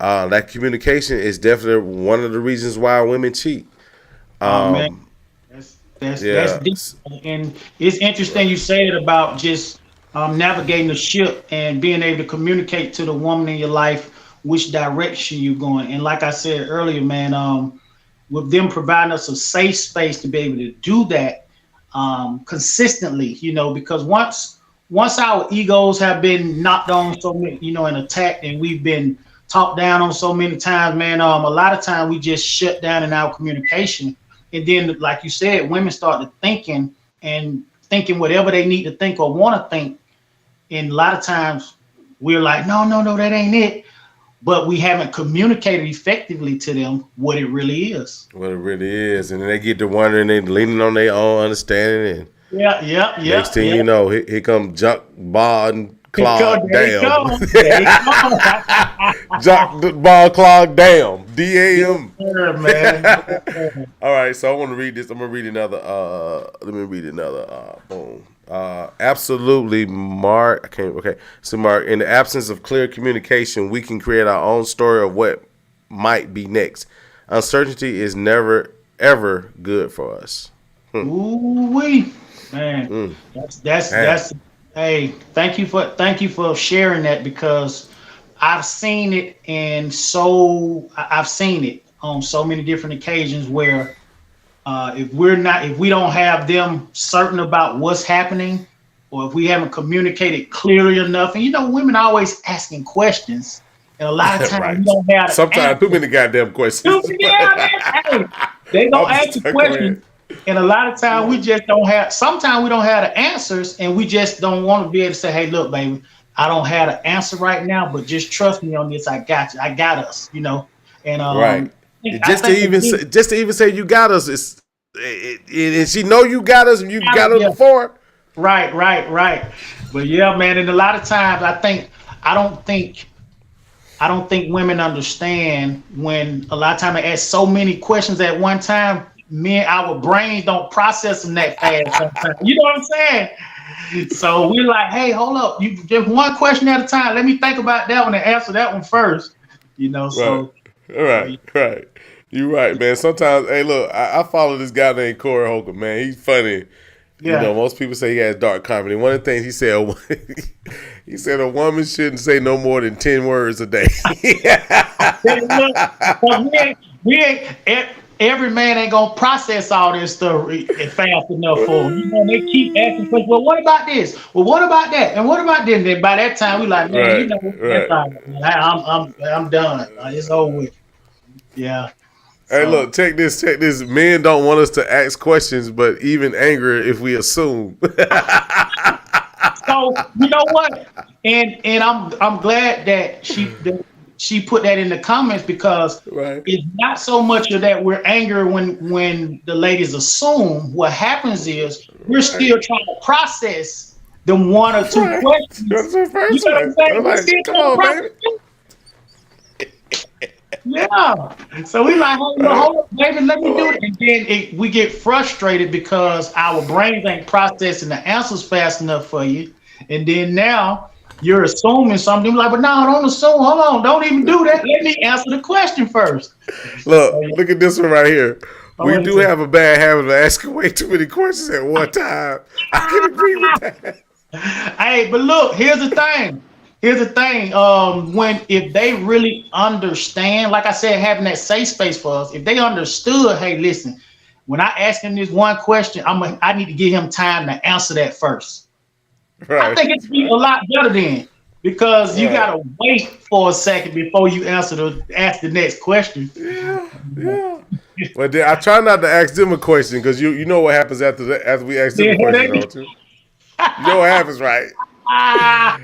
Lack of communication is definitely one of the reasons why women cheat. Oh man. That's Yeah. deep. And it's interesting you say it about just navigating the ship and being able to communicate to the woman in your life which direction you're going. And like I said earlier, man, with them providing us a safe space to be able to do that consistently, because once our egos have been knocked on so many, and attacked, and we've been talked down on so many times, man, a lot of time we just shut down in our communication. And then, like you said, women start to thinking whatever they need to think or want to think. And a lot of times we're like, no, no, no, that ain't it. But we haven't communicated effectively to them what it really is. What it really is. And then they get to wondering, they leaning on their own understanding. And Yeah, yeah, next yeah, thing yeah. you know, here come Junk Ball and Clog There you Down. go. There you go. Junk Ball Clog Down. Yes, DAM. sir, man. Yes, sir. All right, so I want to read this. I'm gonna read another. Let me read another. Boom. Absolutely, Mark. I can't. Okay, so Mark. In the absence of clear communication, we can create our own story of what might be next. Uncertainty is never ever good for us. Ooh wee, man. Mm. Man. That's. Hey, thank you for sharing that, because I've seen it, and I've seen it on so many different occasions where if we don't have them certain about what's happening, or if we haven't communicated clearly enough, and women always asking questions, and a lot of times Right. we don't have the Sometimes too answer. many goddamn questions. Yeah, man. Hey, they I'm gonna ask just the go question, ahead. and a lot of times we just don't have. Sometimes we don't have the answers, and we just don't want to be able to say, "Hey, look, baby, I don't have the answer right now, but just trust me on this. I got you. I got us." And Right. I Just to think even the say, just to even say you got us is, and she know you got us and you got us yeah, before. right, right, right. But yeah, man, and a lot of times I don't think I don't think women understand when a lot of time they ask so many questions at one time. Men, our brains don't process them that fast sometimes. You know what I'm saying? So we're like, hey, hold up, you just one question at a time. Let me think about that one and answer that one first. Right. So Right. Right. You right, man. Sometimes, hey, look, I follow this guy named Corey Holcomb, man. He's funny. yeah. Most people say he has dark comedy. One of the things he said, he said a woman shouldn't say no more than 10 words a day. Look, 'cause we ain't every man ain't gonna process all this stuff fast enough for them. You know, they keep asking questions. Well, what about this? Well, what about that? And what about this? Then by that time, we like, man, you Right, know, that's right. all right, man. I'm done. It's over with. Yeah. Hey, So look, check this, check this. Men don't want us to ask questions, but even angrier if we assume. So you know what? And I'm glad that she put that in the comments because Right, it's not so much of that we're angry when the ladies assume. What happens is we're right, still trying to process them one or two right. That's questions. the You first know what I'm one. saying? I'm We're like, still come trying to on, process baby. it. Yeah. So we like, Right. hold up, baby, let me do Hold it. And then we get frustrated because our brains ain't processing the answers fast enough for you. And then now you're assuming something like, but no, don't assume. Hold on, don't even do that. Let me answer the question first. So, Look, yeah. look at this one right here. Oh, We what is do it? have a bad habit of asking way too many questions at one time. I can agree with that. Hey, but look, here's the thing. Here's the thing. When if they really understand, like I said, having that safe space for us, if they understood, hey, listen, when I ask him this one question, I need to give him time to answer that first. I Right, think it'd be a lot better then because you right. gotta wait for a second before you ask the next question. Yeah, yeah. But then I try not to ask them a question because you know what happens after we ask them Yeah, a question, don't you? You know what happens, right? ah,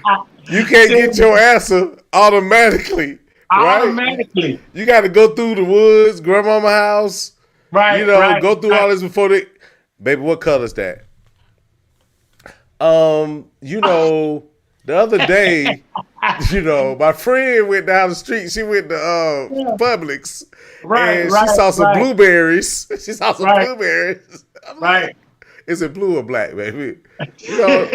You can't get your answer automatically, right? automatically. You got to go through the woods, grandmama house, Right, go through right. all this before they. Baby, what color is that? The other day, my friend went down the street. She went to Yeah. Publix, Right, and she right, saw some right, blueberries. She saw some right, blueberries. I'm like, right. is it blue or black, baby? You know,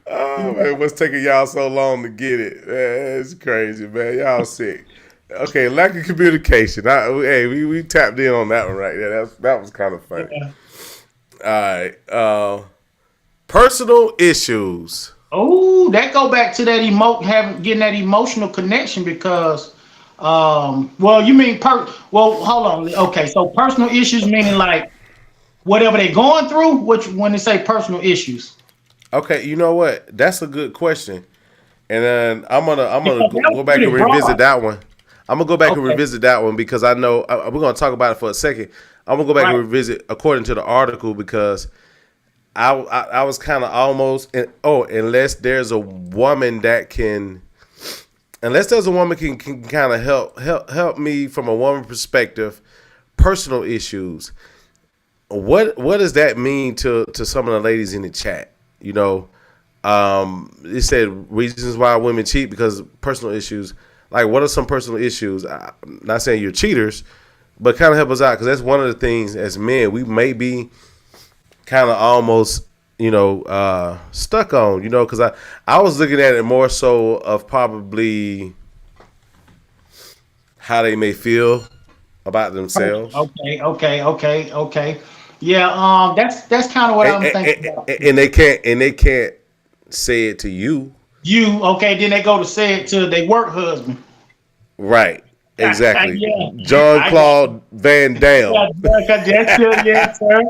oh man, what's taking y'all so long to get it? Man, it's crazy, man. Y'all sick. Okay, lack of communication. We tapped in on that one right there. That was kind of funny. Yeah. All right, personal issues. Oh, that go back to that getting that emotional connection because, well, you mean well, hold on. Okay, so personal issues meaning like whatever they going through. Which when they say personal issues, Okay, you know what? That's a good question, and then I'm gonna because that was go back and pretty revisit broad. that one. I'm gonna go back and Okay, revisit that one because I know we're gonna talk about it for a second. I'm gonna go back and right. revisit according to the article because I was kind of almost unless there's a woman that can can kind of help me from a woman perspective, personal issues. What does that mean to some of the ladies in the chat? It said reasons why women cheat because personal issues. Like, what are some personal issues? I'm not saying you're cheaters, but kind of help us out because that's one of the things as men we may be kind of almost stuck on. Because I was looking at it more so of probably how they may feel about themselves. Okay. Yeah, that's kind of what and, I'm and, thinking about. and they can't say it to you. You okay? Then they go to say it to their work husband. Right. Exactly. Yeah, John I got Claude Van Damme. yeah, yes, sir, yes, sir.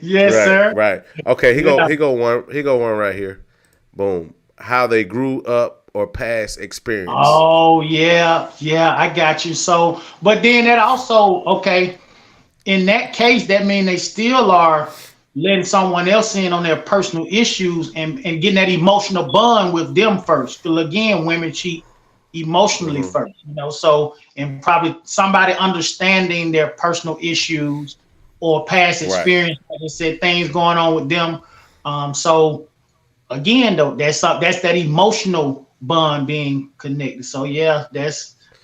Yes, Right, sir. right. Okay, Yeah. he go one right here. Boom. How they grew up or past experience. Oh, yeah, I got you. So, but then that also, okay, in that case, that means they still are letting someone else in on their personal issues and getting that emotional bond with them first. Because again, women cheat emotionally Hmm. first, so and probably somebody understanding their personal issues or past Right. experience, like I said, things going on with them. So again, though, that's that emotional bond being connected. So yeah,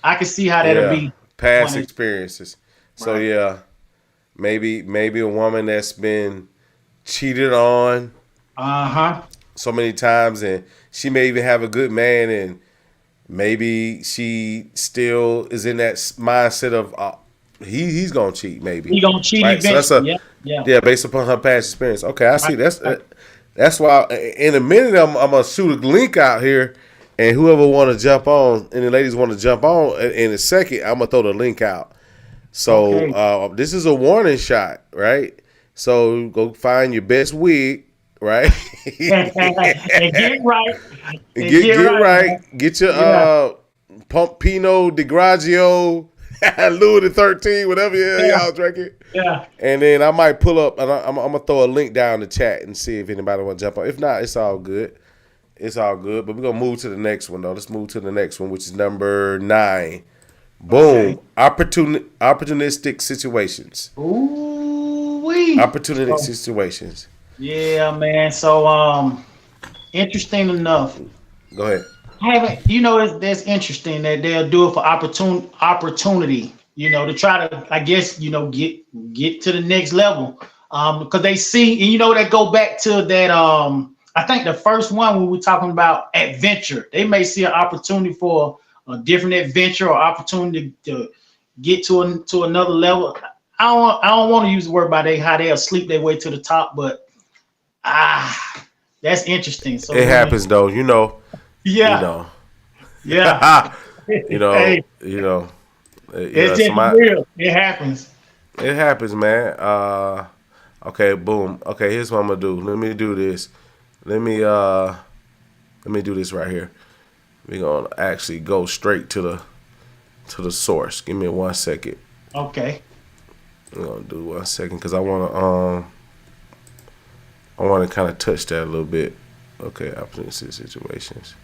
I can see how that'll Yeah. be Past one. experiences. So Right. yeah, maybe a woman that's been cheated on Uh-huh. so many times and she may even have a good man and maybe she still is in that mindset of he's gonna cheat maybe, He gonna cheat right? So that's eventually. a Yeah, yeah. yeah based upon her past experience. Okay, I Right, see. That's right. that's why in a minute I'm gonna shoot a link out here And whoever want to jump on, and the ladies want to jump on, in a second, I'm gonna throw the link out. So Okay. this is a warning shot, right? So go find your best wig, right? And get right. And And get get right, right. man. Get your Yeah. Pompino di Grigio, Louis the 13, whatever the hell Yeah. y'all drinking. Yeah. And then I might pull up, and I'm gonna throw a link down in the chat and see if anybody want to jump on. If not, it's all good. It's all good. But we're gonna move to the next one though. Let's move to the next one, which is number 9. Okay. Boom. Opportunistic situations. Ooh wee. Opportunistic So, situations. yeah, man. So interesting enough. Go ahead. I haven't, that's interesting that they'll do it for opportunity, to try to, I guess, get to the next level. Because they see, and that go back to that. I think the first one when we were talking about adventure, they may see an opportunity for a different adventure or opportunity to get to another level. I don't want to use the word about how they'll sleep their way to the top, but that's interesting. So It happens though, you know. You yeah, know. yeah. you know, Hey, you know. it's just Somebody real. It happens. it happens, man. Okay, boom. Okay, here's what I'm gonna do. Let me do this. Let me do this right here. We're gonna actually go straight to the source. Give me 1 second. Okay. I'm gonna do 1 second because I wanna kind of touch that a little bit. Okay, opportunity situations.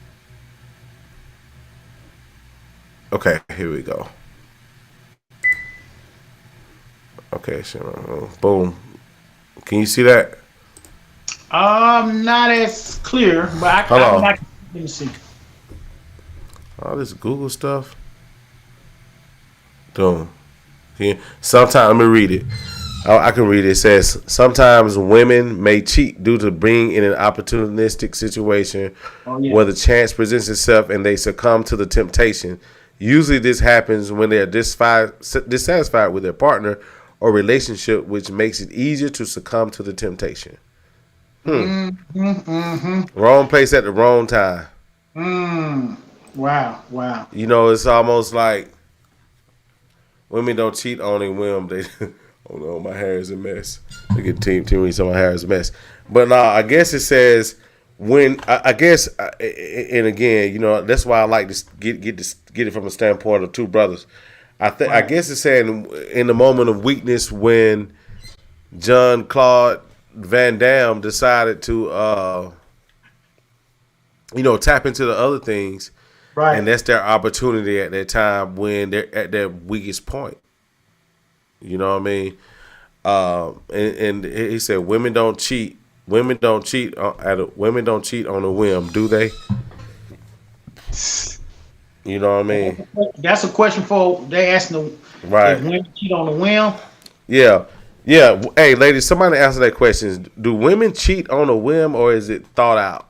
Okay, here we go. Okay, so boom. Can you see that? Not as clear, but Hold I mean, on. let me see. All this Google stuff. Boom. Sometimes, let me read it. I can read it. It says, sometimes women may cheat due to being in an opportunistic situation Oh yeah. where the chance presents itself and they succumb to the temptation. Usually this happens when they are dissatisfied with their partner or relationship, which makes it easier to succumb to the temptation. Mm-hmm. Wrong place at the wrong time. Wow. Wow. It's almost like women don't cheat on a whim. They, oh no, my hair is a mess. Look at Team Reed, so my hair is a mess. But no, I guess it says when I guess, and again, that's why I like to get it from a standpoint of two brothers. I Right. guess it's saying in the moment of weakness when John Claude Van Damme decided to tap into the other things, and Right. that's their opportunity at that time when they're at their weakest point. You know what I mean? And he said, women don't cheat. Women don't cheat women don't cheat on a whim, do they? You know what I mean? That's a question for they asking if Right. women cheat on the whim. Yeah. Yeah. Hey, ladies, somebody answer that question. Do women cheat on a whim or is it thought out?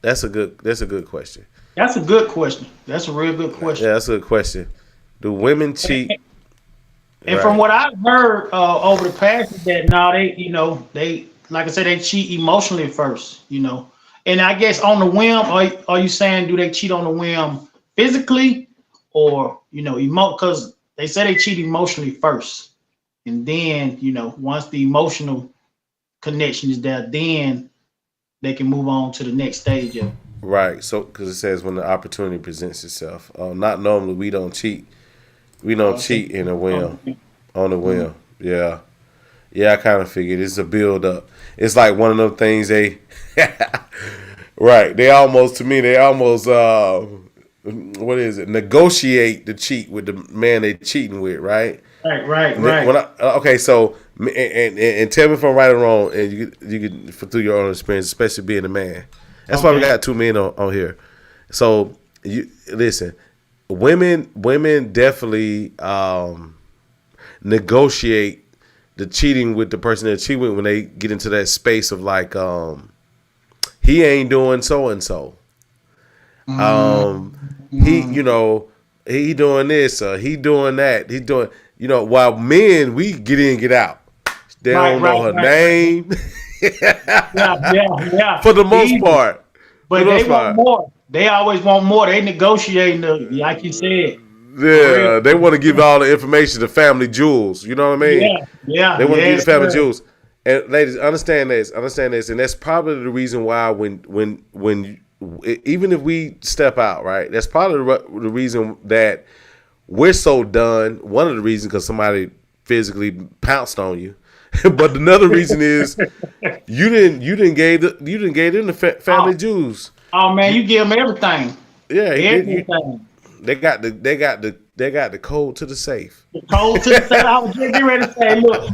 That's a good question. That's a good question. That's a real good Yeah, question. that's a good question. Do women cheat? And from Right. what I've heard over the past is that now they like I said they cheat emotionally first, And I guess on the whim, are you saying do they cheat on the whim physically or because they say they cheat emotionally first, and then once the emotional connection is there, then they can move on to the next stage of it. Right. So, because it says when the opportunity presents itself. Not normally we don't cheat. We don't Okay. cheat in a whim. On a whim. Yeah. Yeah, I kind of figured it's a build up. It's like one of those things right. They almost what is it? Negotiate the cheat with the man they cheating with, right? Right, right, And then right. when okay, so and tell me if I'm right or wrong, and you can through your own experience, especially being a man. That's why we Okay. got two men on here. So you listen, women definitely negotiate the cheating with the person they're cheating with when they get into that space of like he ain't doing so and so. Mm, He mm. he doing this or he doing that. He doing while men we get in get out. They Right, don't right, know her right, right. name Yeah, yeah, yeah. for the most Easy. part. For But the they most want part. more. They always want more. They negotiating, like you said. For real. Yeah, they want to give all the information to family jewels. You know what I mean? Yeah, yeah, They want to give the yes, family sir. jewels. And ladies, understand this, and that's probably the reason why even if we step out, right, that's probably the reason that we're so done. One of the reasons because somebody physically pounced on you, but another reason is you didn't gave them the family Oh, jewels. oh man, You, you give them everything, yeah, everything. they got the code to the safe. The code to the side. I was just getting ready to say, look,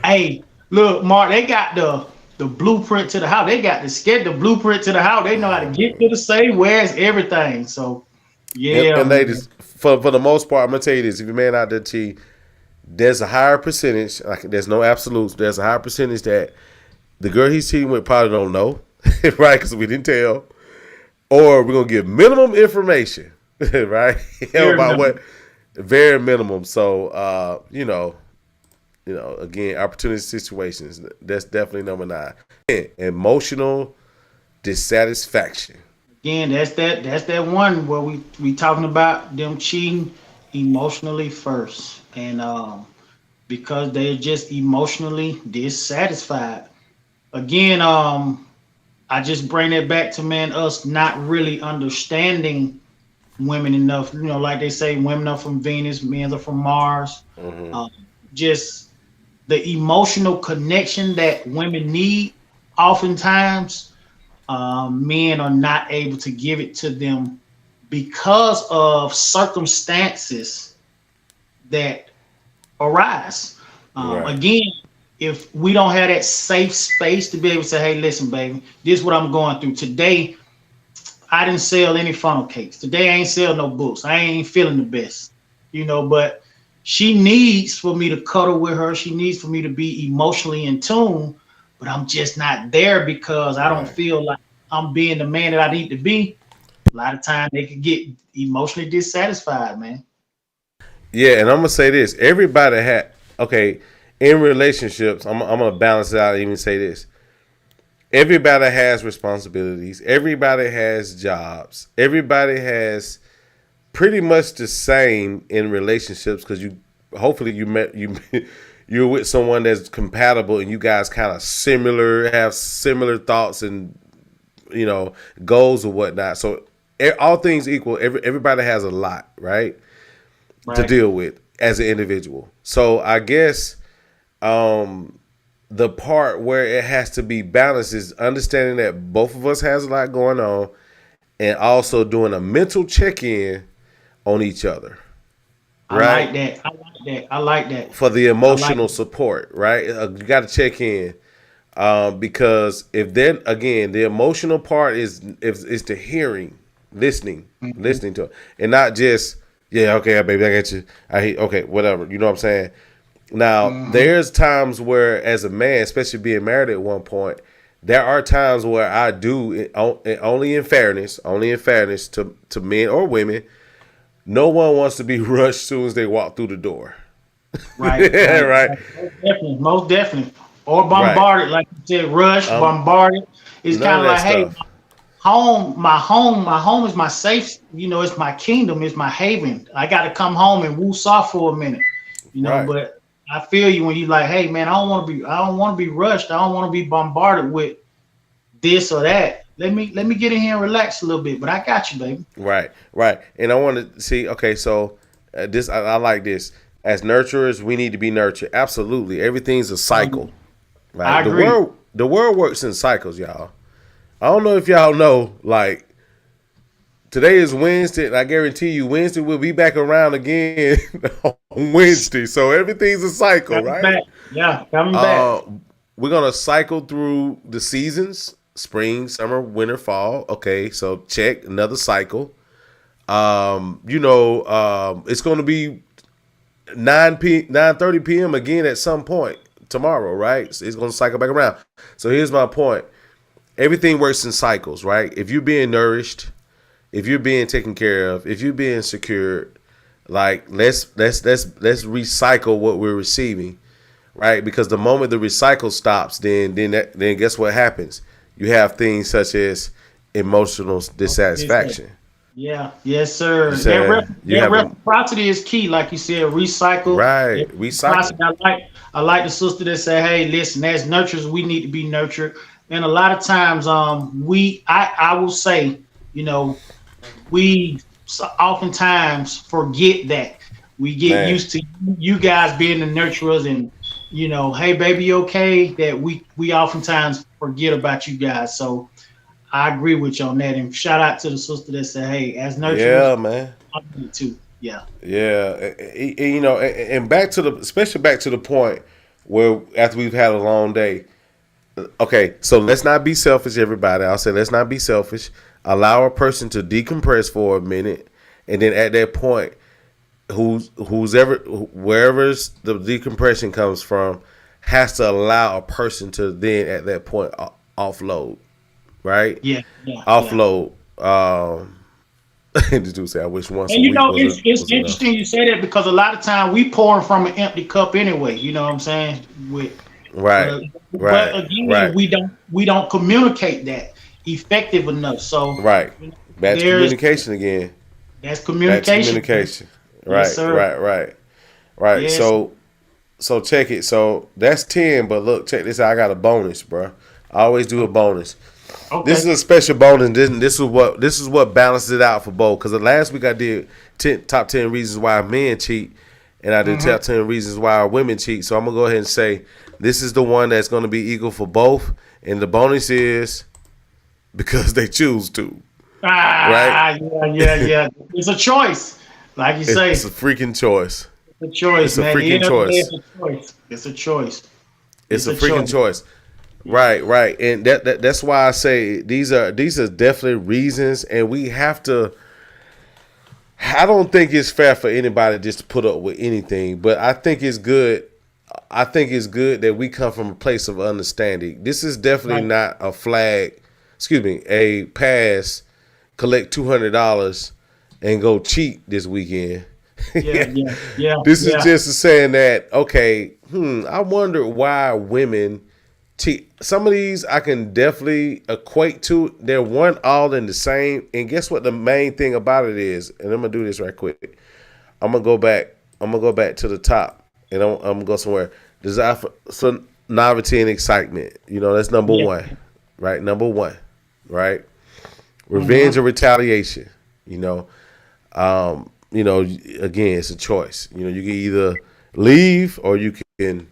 hey, look, Mark, they got the blueprint to the house. They got the blueprint to the house. They know how to get to the safe. Where's everything? So, yeah, And man. ladies, for the most part, I'm gonna tell you this: if your man out there cheat, there's a higher percentage. Like there's no absolutes. There's a higher percentage that the girl he's cheating with probably don't know, right? Because we didn't tell, or we're gonna give minimum information, right? Very About minimal. what very minimum. So, again, opportunity situations. That's definitely number 9. Emotional dissatisfaction. Again, that's that one where we talking about them cheating emotionally first, and because they're just emotionally dissatisfied. Again, I just bring it back to, man, us not really understanding women enough. Like they say, women are from Venus, men are from Mars. Hmm. Um, just the emotional connection that women need, oftentimes, men are not able to give it to them because of circumstances that arise. Right. Again, if we don't have that safe space to be able to say, hey, listen, baby, this is what I'm going through. Today, I didn't sell any funnel cakes. Today, I ain't sell no books. I ain't feeling the best, but she needs for me to cuddle with her. She needs for me to be emotionally in tune, but I'm just not there because I don't Right. feel like I'm being the man that I need to be. A lot of times they can get emotionally dissatisfied, man. Yeah, and I'm gonna say this: everybody had okay in relationships. I'm gonna balance it out and even say this: everybody has responsibilities. Everybody has jobs. Everybody has pretty much the same in relationships because you hopefully you're with someone that's compatible and you guys kind of have similar thoughts and you know goals or whatnot. So all things equal, everybody has a lot, right, to Right. deal with as an individual. So I guess the part where it has to be balanced is understanding that both of us has a lot going on and also doing a mental check-in on each other, I like right? that. I like that. I like that. For the I like emotional that. support, right? You got to check in because if then again the emotional part is the hearing, Mhm. listening to it, and not just yeah, okay, baby, I get you. I hate okay, whatever. You know what I'm saying? Now Mhm. there's times where, as a man, especially being married at one point, there are times where I do only in fairness to men or women. No one wants to be rushed as soon as they walk through the door. Right, right, Right, right. Most definitely, most definitely. Or right. bombarded, like you said, rush, Um, bombarded. It's None kind of of that like, hey, stuff. my home is my safe. It's my kingdom, it's my haven. I got to come home and woo soft for a minute. Right. But I feel you when you like, hey, man, I don't want to be rushed. I don't want to be bombarded with this or that. Let me get in here and relax a little bit. But I got you, baby. Right, right. And I want to see. Okay, so this I like this. As nurturers, we need to be nurtured. Absolutely, everything's a Oh yeah, cycle. Right. I agree. The world works in cycles, y'all. I don't know if y'all know. Like today is Wednesday, and I guarantee you, Wednesday will be back around again on Wednesday. So everything's a cycle, Coming right? back. Yeah, coming back. Uh, we're gonna cycle through the seasons: spring, summer, winter, fall. Okay, so check another cycle. It's going to be 9:30 p.m. again at some point tomorrow, right? So it's going to cycle back around. So here's my point: everything works in cycles, right? If you're being nourished, if you're being taken care of, if you're being secured, like let's recycle what we're receiving, right? Because the moment the recycle stops, then guess what happens? You have things such as emotional dissatisfaction. Yeah, yes, You sir. saying you That have a reciprocity is key, like you said. Recycle. right That recycle. reciprocity. I like the sister that say, "Hey, listen, as nurturers, we need to be nurtured." And a lot of times, I will say, you know, we oftentimes forget that we get Man, used to you guys being the nurturers, and hey, baby, okay. That we oftentimes forget about you guys. So I agree with you on that. And shout out to the sister that said, "Hey, as nurturers, yeah, man. I need too." Yeah. Yeah, you know, and back to the, especially back to the point where after we've had a long day. Okay, so let's not be selfish, everybody. I'll say let's not be selfish. Allow a person to decompress for a minute, and then at that point, wherever the decompression comes from, has to allow a person to then at that point offload, right? Yeah, yeah, yeah. Offload. Did you say I wish once a And week it's was enough? interesting you say that because a lot of time we pouring from an empty cup anyway. You know what I'm saying? Right, But right, again, right, we don't communicate that effective enough. So right. Back to there's communication again. that's Back to communication. communication. Yes, Right, sir. right, right, right. Yes. So check it. So that's 10, but look, check this out. I got a bonus, bro. I always do a bonus. This is Okay. a special bonus. This is what balances it out for both. Because last week I did top 10 reasons why men cheat, and I did Mm-hmm. top 10 reasons why women cheat. So I'm gonna go ahead and say this is the one that's gonna be equal for both, and the bonus is because they choose to. Right? Yeah, yeah, yeah. It's a choice, like you It's say. a freaking choice. It's a choice, It's a man. At the freaking end of the day, choice. it's a choice. It's a choice. It's It's a a freaking choice. choice. Yeah. Right, right, and that's why I say these are definitely reasons, and we have to. I don't think it's fair for anybody just to put up with anything, but I think it's good. I think it's good that we come from a place of understanding. This is definitely Right. not a flag. Excuse me, a pass. Collect $200 and go cheat this weekend. Yeah, yeah, yeah, This is yeah. just saying that okay. I wonder why women cheat. Some of these I can definitely equate to. They're one all in the same. And guess what? The main thing about it is, and I'm gonna do this right quick. I'm gonna go back. I'm gonna go back to the top, and I'm gonna go somewhere. Desire for some novelty and excitement. You know, that's number Yeah. one, right? Number one, right? Revenge Mm-hmm. or retaliation. You know, again, it's a choice. You know, you can either leave or you can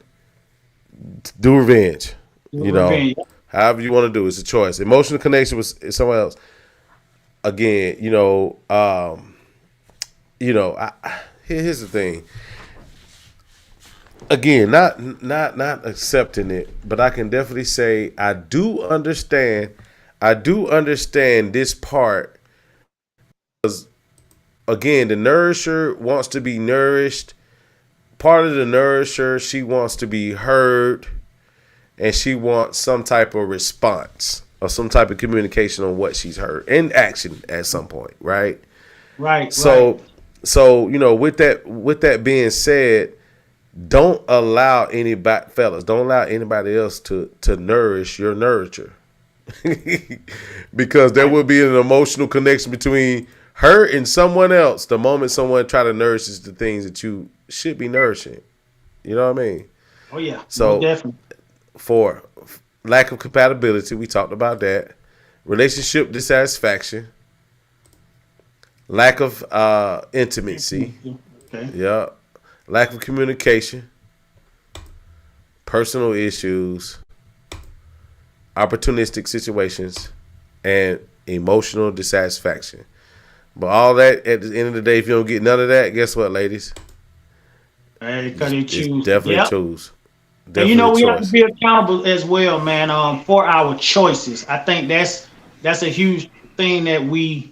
do revenge. You know, Revenge. however you want to do, it's a choice. Emotional connection with someone else. Again, here's the thing. Again, not accepting it, but I can definitely say I do understand. I do understand this part. Again, the nourisher wants to be nourished. Part of the nourisher, she wants to be heard, and she wants some type of response or some type of communication on what she's heard and action at some point, right? Right, right. So, with that being said, don't allow anybody, fellas, don't allow anybody else to nourish your nurture, because there Right. will be an emotional connection between her and someone else the moment someone try to nourish the things that you should be nourishing. You know what I mean? Oh yeah, most So definitely. for lack of compatibility, we talked about that. Relationship dissatisfaction, lack of intimacy, Okay. yeah, lack of communication, personal issues, opportunistic situations, and emotional dissatisfaction. But all that at the end of the day, if you don't get none of that, guess what, ladies? Hey, because they It's choose. definitely a Yep. choose. And Definitely a we have to choice. be accountable as well, man, for our choices. I think that's a huge thing that we,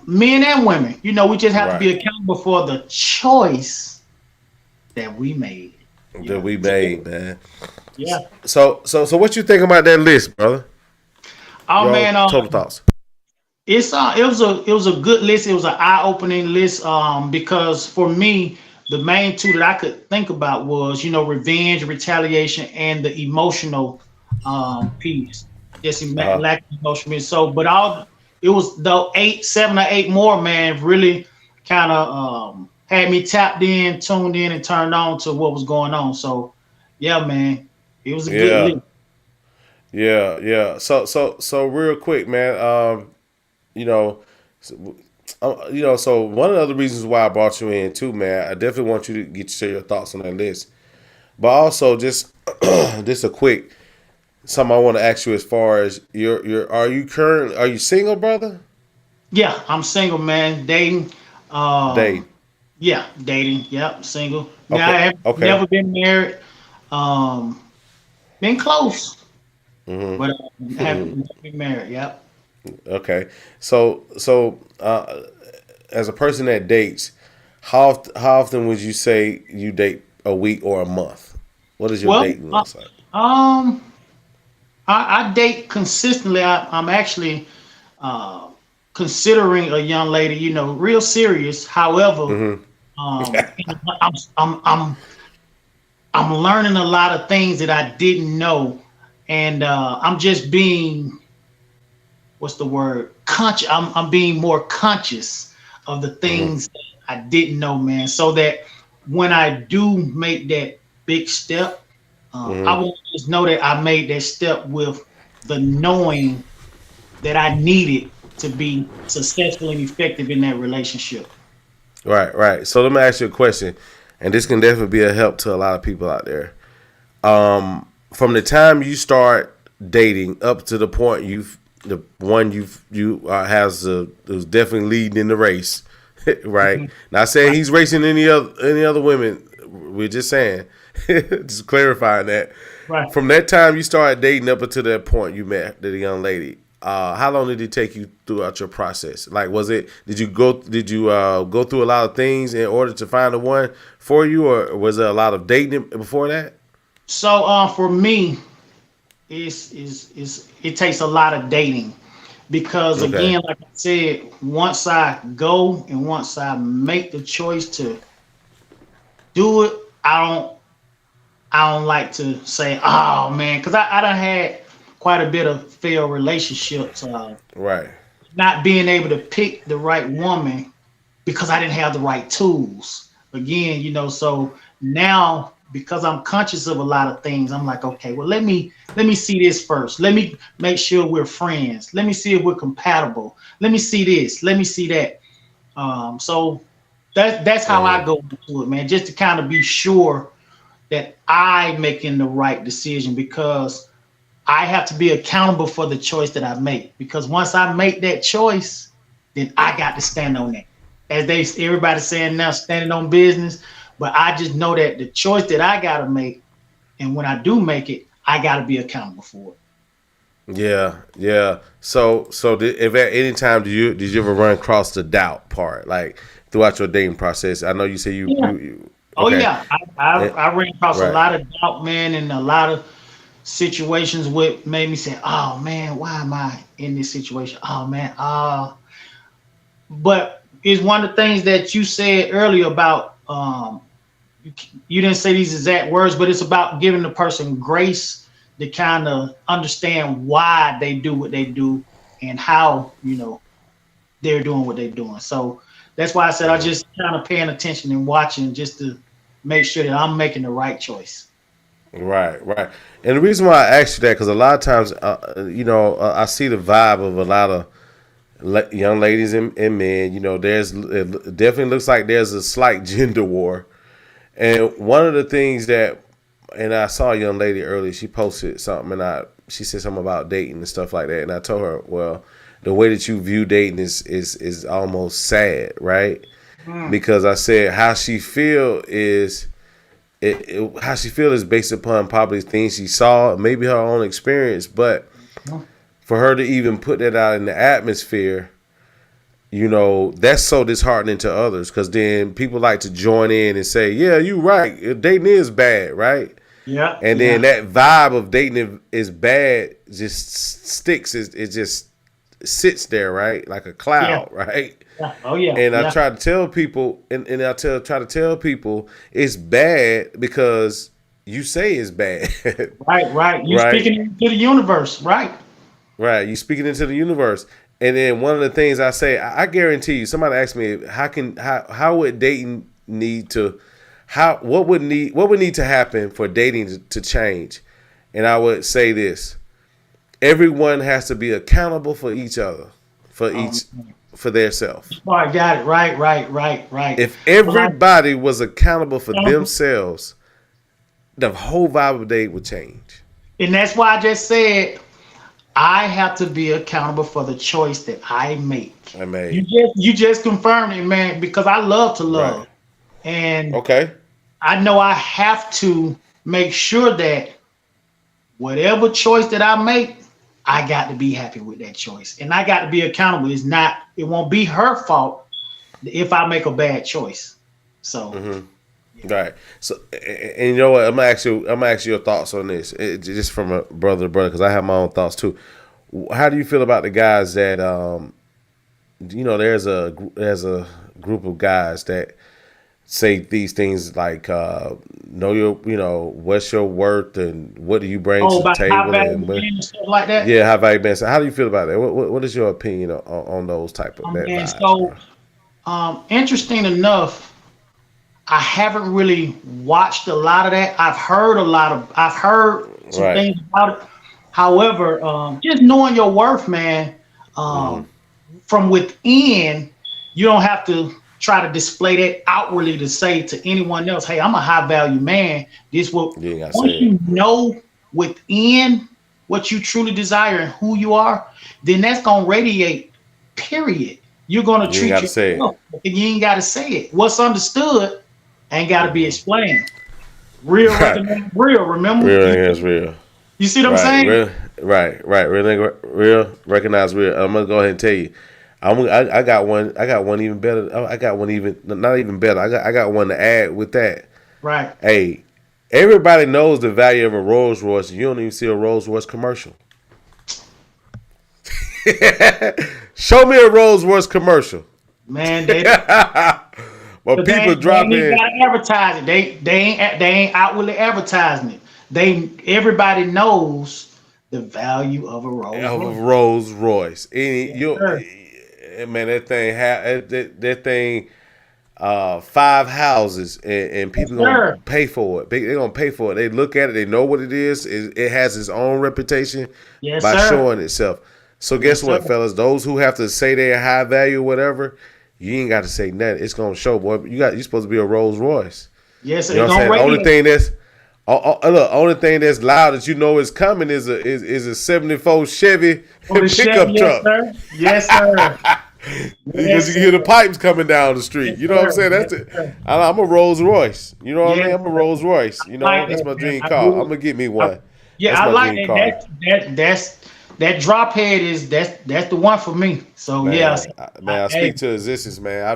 men and women, we just have to Right. be accountable for the choice that we made. That Yeah. we made, man. Yeah. So what you think about that list, brother? Oh Your man, total thoughts. it was a good list. It was an eye opening list. Because for me, the main two that I could think about was revenge, retaliation, and the emotional piece. just Uh-huh. lacking emotionally. So, but all it was the 7 or 8 more, man, really kind of had me tapped in, tuned in, and turned on to what was going on. So, yeah, man, it was a good Yeah. lick. Yeah. So real quick, man. You know, so one of the other reasons why I brought you in too, man. I definitely want you to get to share your thoughts on that list, but also just just a quick something I want to ask you as far as your are you single, brother? Yeah, I'm single, man, dating. Date. Yeah, dating. Yep, single. Now Okay. I have Okay. never been married. Um, been close, but I haven't never been married. Yep. Okay. So as a person that dates, how often would you say you date a week or a month? What does your Well, dating looks like? um, I date consistently. I'm actually uh, considering a young lady, real serious. However, I'm I'm I'm I'm learning a lot of things that I didn't know, and I'm just being what's the word? Conscious. I'm being more conscious of the things that I didn't know, man, so that when I do make that big step, I want to just know that I made that step with the knowing that I needed to be successful and effective in that relationship. Right, right. So let me ask you a question, and this can definitely be a help to a lot of people out there. From the time you start dating up to the point the one has who's definitely leading in the race, right? Mhm. Not saying Right, he's racing any other women. We're just saying, just clarifying that. right. From that time you started dating up until that point you met the young lady. How long did it take you throughout your process? Like, did you go through a lot of things in order to find the one for you, or was there a lot of dating before that? So for me, it takes a lot of dating because Okay. again, like I said, once I go and once I make the choice to do it, I don't like to say, oh man, because I done had quite a bit of failed relationships, Right. not being able to pick the right woman because I didn't have the right tools. Again, so now because I'm conscious of a lot of things, I'm like, okay, well, let me see this first. Let me make sure we're friends. Let me see if we're compatible. Let me see this. Let me see that. So that's how I go into it, man, just to kind of be sure that I making the right decision because I have to be accountable for the choice that I make. Because once I make that choice, then I got to stand on that. As everybody's saying now, standing on business. But I just know that the choice that I gotta make, and when I do make it, I gotta be accountable for it. Yeah, yeah. If at any time did you ever run across the doubt part, like throughout your dating process? I know you say Yeah. Oh okay, yeah. I ran across a right, lot of doubt, man, and a lot of situations what made me say, "Oh man, why am I in this situation? Oh man, but it's one of the things that you said earlier about you didn't say these exact words, but it's about giving the person grace to kind of understand why they do what they do and how they're doing what they're doing. So that's why I said I just kind of paying attention and watching just to make sure that I'm making the right choice. right. And the reason why I asked you that because a lot of times, I see the vibe of a lot of young ladies and men. It definitely looks like there's a slight gender war. And one of the things and I saw a young lady earlier, she posted something she said something about dating and stuff like that. And I told her, well, the way that you view dating is almost sad, right? Mm. Because I said how she feel is based upon probably things she saw, maybe her own experience, but for her to even put that out in the atmosphere, that's so disheartening to others because then people like to join in and say, yeah, you right. Dating is bad, right? Yeah, And then yeah, that vibe of dating is bad just sticks. It just sits there, right? Like a yeah, cloud, right? yeah. Oh yeah, And I yeah. try to tell people, and try to tell people it's bad because you say it's bad, Right, right. You right? speaking into the universe, right? Right, you speaking into the universe, and then one of the things I say, I guarantee you. Somebody asked me how would dating need to, how what would need to happen for dating to change, and I would say this: everyone has to be accountable for each other, for Um, each for their self. oh, I got it. Right, right, right, right. If Well, everybody was accountable for themselves, the whole vibe of dating would change. and that's why I just said I have to be accountable for the choice that I make. I made You just confirmed it, man, because I love to right. love. And Okay. I know I have to make sure that whatever choice that I make, I got to be happy with that choice. And I got to be accountable. It won't be her fault if I make a bad choice. So Right. So, and you know what? I'm gonna ask you your thoughts on this, just from a brother to brother, because I have my own thoughts too. How do you feel about the guys that, there's a group of guys that say these things like, know your, what's your worth and what do you bring to the about high table value and men and stuff like that. yeah, how value been? So how do you feel about that? What is your opinion on those type of that And vibes, so bro? interesting enough, I haven't really watched a lot of that. I've heard some Right. things about it. However, just knowing your worth, man, Mm-hmm. um, from within, you don't have to try to display that outwardly to say to anyone else, "Hey, I'm a high value man." This will You ain't gotta once say it. you know within what you truly desire and who you are, then that's gonna radiate. Period. You're gonna You ain't treat gotta say it. yourself. You ain't gotta say it. What's understood ain't gotta be Mm-hmm. explained. Real Right. recognize real. Remember, Real nigga is real. you see what I'm Right, saying? real, right. Real, nigga, real, recognize real. I'm gonna go ahead and tell you. I got one. I got one even better. I got one even not even better. I got one to add with that. Right. Hey, everybody knows the value of a Rolls Royce. You don't even see a Rolls Royce commercial. Show me a Rolls Royce commercial. Man, they But But they people ain't, they ain't drop even in gotta advertise it. They ain't outwardly advertising it. Everybody knows the value of a Rolls of a Royce. Rolls Royce. And Yes, you, sir. man, that thing five houses and Yes, people gonna sir. pay for it. They're gonna pay for it. They look at it. They know what it is. It has its own reputation Yes, by sir. showing itself. So guess Yes, sir. what, fellas? Those who have to say they're high value, or whatever, you ain't got to say nothing. It's gonna show, boy. You're supposed to be a Rolls Royce. Yes, sir. You know It's what I'm gonna saying? Only radiate. thing that's look, only thing that's loud that you know is coming is a '74 Chevy On the Chevy, pickup yes, truck. sir. Yes, sir. Because Yes, you sir. can hear the pipes coming down the street. Yes, You know what I'm sir. saying? Yes, That's it. sir. I'm a Rolls Royce. You know what I Yes, mean? I'm a sir. Rolls Royce. You I like know, that's that, my man. dream I car. I'm do. gonna get me I, one. yeah, That's I my like dream that. car, That drop head is that's the one for me. So yeah, man. I hey, speak to existence, man.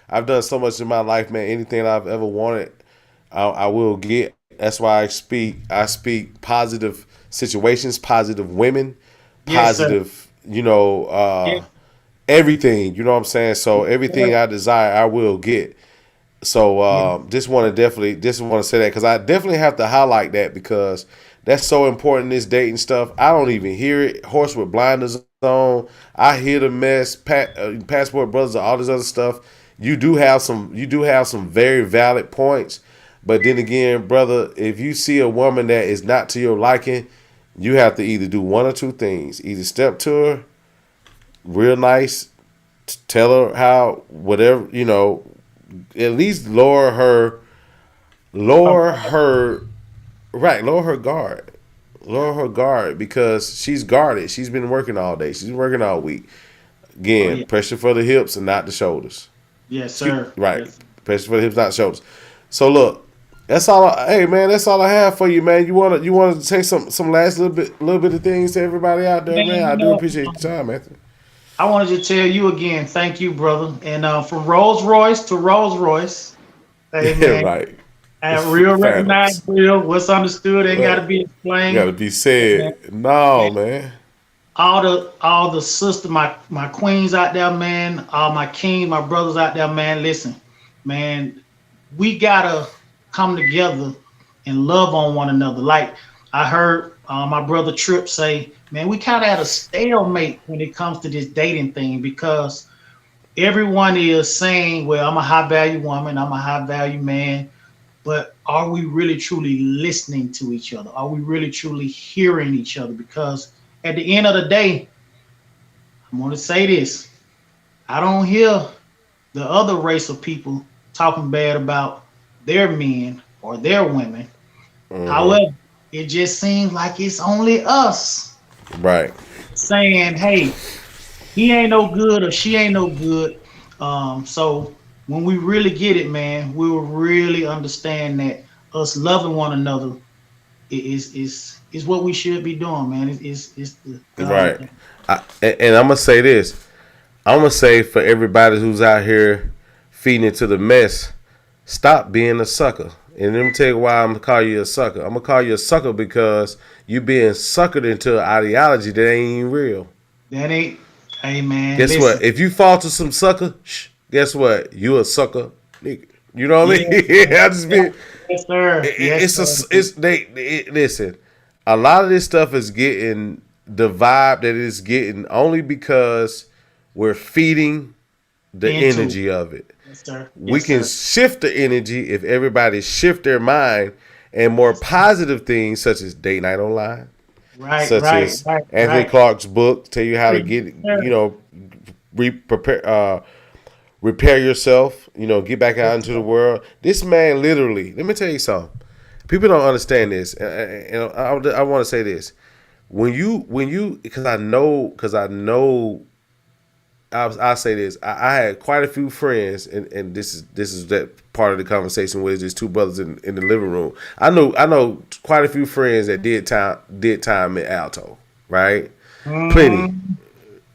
I've done so much in my life, man. Anything I've ever wanted, I will get. That's why I speak positive situations, positive women, yes, sir. positive. Yes, Everything. You know what I'm saying? So yes, everything sir. I desire, I will get. So Yes, just want to say that because I definitely have to highlight that because that's so important. This dating stuff, I don't even hear it. Horse with blinders on, I hear the mess. Passport brothers, all this other stuff. You do have some very valid points, but then again, brother, if you see a woman that is not to your liking, you have to either do one or two things: either step to her real nice, tell her how whatever at least lower her right, lower her guard because she's guarded. She's been working all day. She's been working all week. oh Again, yeah, pressure for the hips and not the shoulders. yes, Excuse, sir. right, Yes. pressure for the hips, not the shoulders. So look, that's all. Hey man, that's all I have for you, man. You want to say some last little bit of things to everybody out there, Man, man. I do appreciate your time, Anthony. I wanted to tell you again, thank you, brother. And from Rolls Royce to Rolls Royce, hey Yeah, man, right. and real recognize Phantoms. real. What's understood ain't got Right. to be Got to explained. be And, said. No, man. all the sister, my queens out there, man, all my kings, my brothers out there, man. Listen, man, we gotta come together and love on one another. Like I heard my brother Trip say, man, we kind of at a stalemate when it comes to this dating thing because everyone is saying, well, I'm a high value woman, I'm a high value man, but are we really truly listening to each other? Are we really truly hearing each other? Because at the end of the day, I'm going to say this. I don't hear the other race of people talking bad about their men or their women. Mm-hmm. However, it just seems like it's only us Right. saying, hey, he ain't no good or she ain't no good. So when we really get it, man, we will really understand that us loving one another is what we should be doing, man. It's the godly Right. thing. And I'm gonna say this. I'm gonna say for everybody who's out here feeding into the mess, stop being a sucker. And let me tell you why I'm gonna call you a sucker. I'm gonna call you a sucker because you being suckered into an ideology that ain't even real. That ain't, hey man, Guess listen. what? If you fall to some sucker, guess what? You a sucker, nigga. You know what I Yes, mean? I just sir. been. Yes, sir. Yes, It's sir. a. It's listen. A lot of this stuff is getting the vibe that it's getting only because we're feeding the Into energy of it. yes, sir. We Yes, can sir. shift the energy if everybody shift their mind and more Yes. positive things such as date night online, Right, such right, as right, Anthony right. Clark's book, tell you how to Yes, get, sir. prepare, repair yourself, get back out Yes, into the sir. world. This man literally, let me tell you something. People don't understand this, and I want to say this. When you, because I know, I'll say this. I had quite a few friends, and this is that part of the conversation where it's just two brothers in the living room. I know quite a few friends that did time at Alto, right? Plenty. Mm,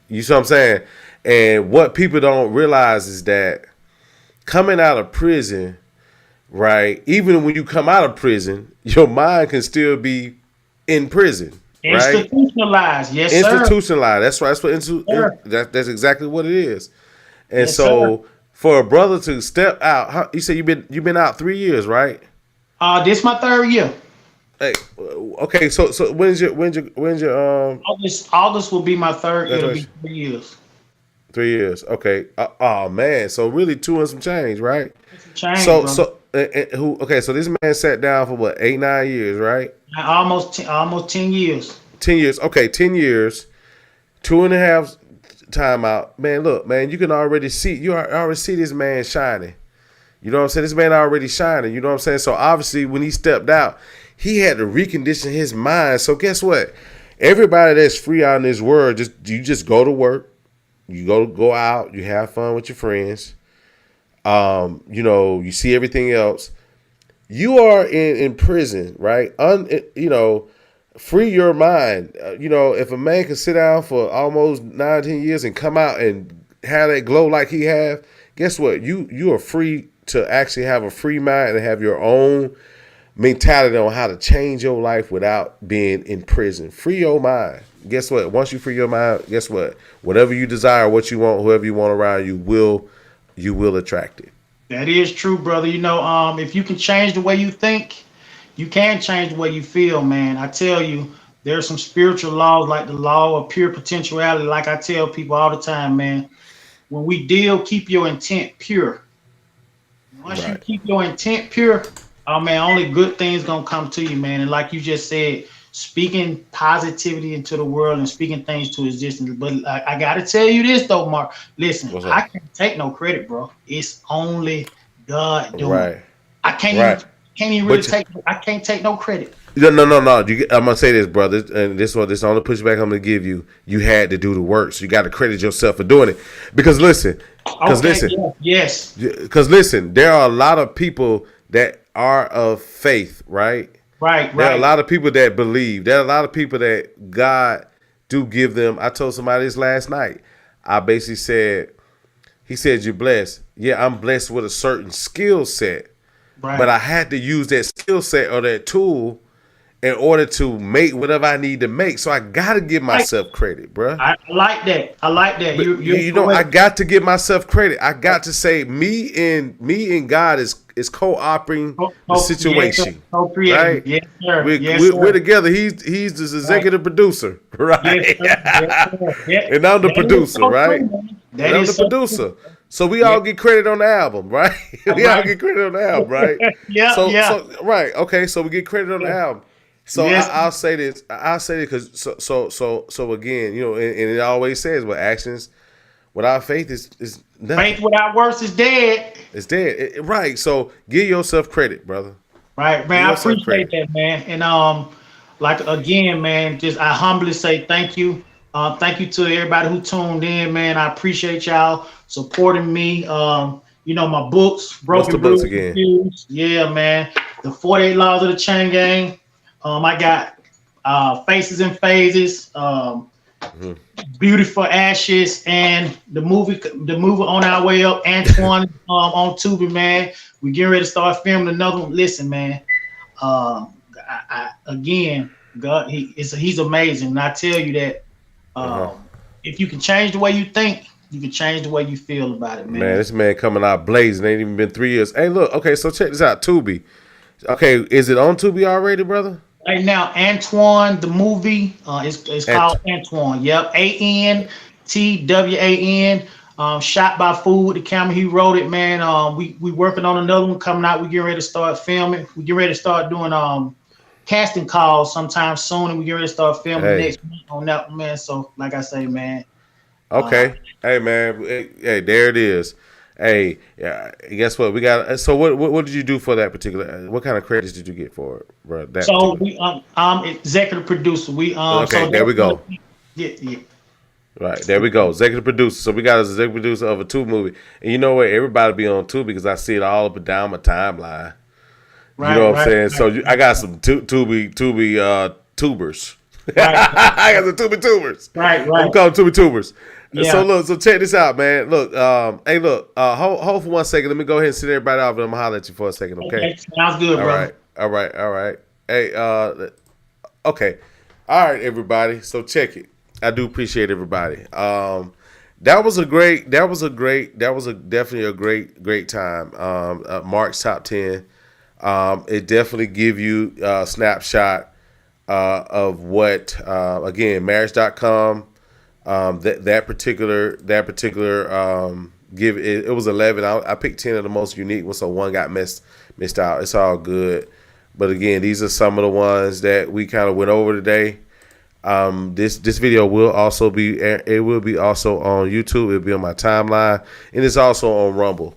You see what I'm saying? And what people don't realize is that coming out of prison, right? Even when you come out of prison, your mind can still be in prison, right? institutionalized. Yes, sir. Institutionalized. That's right. That's what Sir. that's exactly what it is. And Yes, sir. so for a brother to step out, you said you've been out 3 years, right? This my third year. Hey, okay. So when's your August will be my third. It'll be graduation? 3 years. 3 years. Okay. Oh man. So really two and some change, right? It's a change, So brother. so who? Okay. So this man sat down for what 8 9 years, right? Almost 10 years. 10 years. Okay. 10 years. Two and a half time out. Man, look, man, you can already see already see this man shining. You know what I'm saying? This man already shining. You know what I'm saying? So obviously when he stepped out, he had to recondition his mind. So guess what? Everybody that's free out in this world, you just go to work, you go out, you have fun with your friends. You see everything else. You are in prison, right? Free your mind. If a man can sit down for almost 9 10 years and come out and have that glow like he have, guess what? You are free to actually have a free mind and have your own mentality on how to change your life without being in prison. Free your mind. Guess what? Once you free your mind, guess what? Whatever you desire, what you want, whoever you want around you will attract it. That is true, brother. If you can change the way you think, you can change the way you feel, man. I tell you, there's some spiritual laws like the law of pure potentiality. Like I tell people all the time, man, when we deal, keep your intent pure. Once you Right. keep your intent pure, oh man, only good things gonna come to you, man. And like you just said, speaking positivity into the world and speaking things to existence. But I gotta tell you this though, Mark. Listen, What's I up? can't take no credit, bro. It's only God doing it. Right. I can't even Right. can't even really But take. I can't take no credit. no. I'm gonna say this, brother, and this only pushback I'm gonna give you. You had to do the work, so you got to credit yourself for doing it. Because listen, because Okay, listen, yeah, yes, because listen, there are a lot of people that are of faith, right? right, There are a right, lot of people that believe. There are a lot of people that God do give them. I told somebody this last night. I basically said, he said, you're blessed. Yeah, I'm blessed with a certain skill set, but right. I had to use that skill set or that tool in order to make whatever I need to make. So I got to give Like myself credit, bruh. I like that. I like that. But You're I correct. got to give myself credit. I got to say, me and God is is co-opting the Yes, sir. situation, Co-creating. right? Yes, sir. Yes, We're sir. together. He's the Right. executive producer, Yes, right? sir. Yes, sir. Yeah. And I'm the That is producer, so right? true, man. And That I'm the is so true. producer. So we Yeah. all get credit on the album, right? We all Right. get credit on the album, right? Yeah. Yeah. So right, okay. So we get credit on the Yeah. album. So Yes. I'll say this. I'll say this because so again, you know, and it always says, "Well, actions without faith is nothing. Faith without works is dead. It's dead." Right. So give yourself credit, brother. Right, Give man. I yourself appreciate credit. that, man. And like again, man, just I humbly say thank you. Thank you to everybody who tuned in, man. I appreciate y'all supporting me. My books, What's the Broken books Bruce again? Reviews. Yeah, man. The 48 Laws of the Chain Gang. I got Faces and Phases. Mhm. Beautiful Ashes, and the movie On Our Way Up. Antoine on Tubi, man. We getting ready to start filming another one. Listen, man. Again, God, he's amazing. And I tell you that Uh-huh. if you can change the way you think, you can change the way you feel about it, Man, man. this man coming out blazing. Ain't even been 3 years. Hey, look. Okay, so check this out. Tubi. Okay, is it on Tubi already, brother? Right now, Antoine, the movie, is At called Antoine. Yep, Antwan. Shot by Food with the camera. He wrote it, man. We working on another one coming out. We getting ready to start filming. We get ready to start doing casting calls sometime soon, and we get ready to start filming hey. next week on that one, man. So, like I say, man, uh, Okay. Hey man. Hey, there it is. Hey, yeah. Guess what? We got. So what did you do for that particular? What kind of credits did you get for it, bro? That so particular. we I'm executive producer. Okay. So There we go. yeah, yeah. Right there we go. Executive producer. So we got as executive producer of a Tubi movie, and you know what? Everybody be on Tubi because I see it all up and down my timeline. You know Right, what I'm right, saying? right, So I got some Tubi tubers. right, I got some Tubi tubers. right, I'm right. gonna call them Tubi tubers. So Yeah. look, so check this out, man. Look, hey, look, hold for 1 second. Let me go ahead and sit everybody off, and I'm gonna holler at you for a second, okay? Okay, sounds good, All brother. right, all right, all right. Hey, okay, all right, everybody. So check it. I do appreciate everybody. That was a great. That was definitely a great time. Mark's top 10. It definitely give you a snapshot of what again marriage.com. That particular give it was 11. I picked 10 of the most unique ones, so one got missed out. It's all good, but again, these are some of the ones that we kind of went over today. This video will also be also on YouTube. It'll be on my timeline, and it's also on Rumble.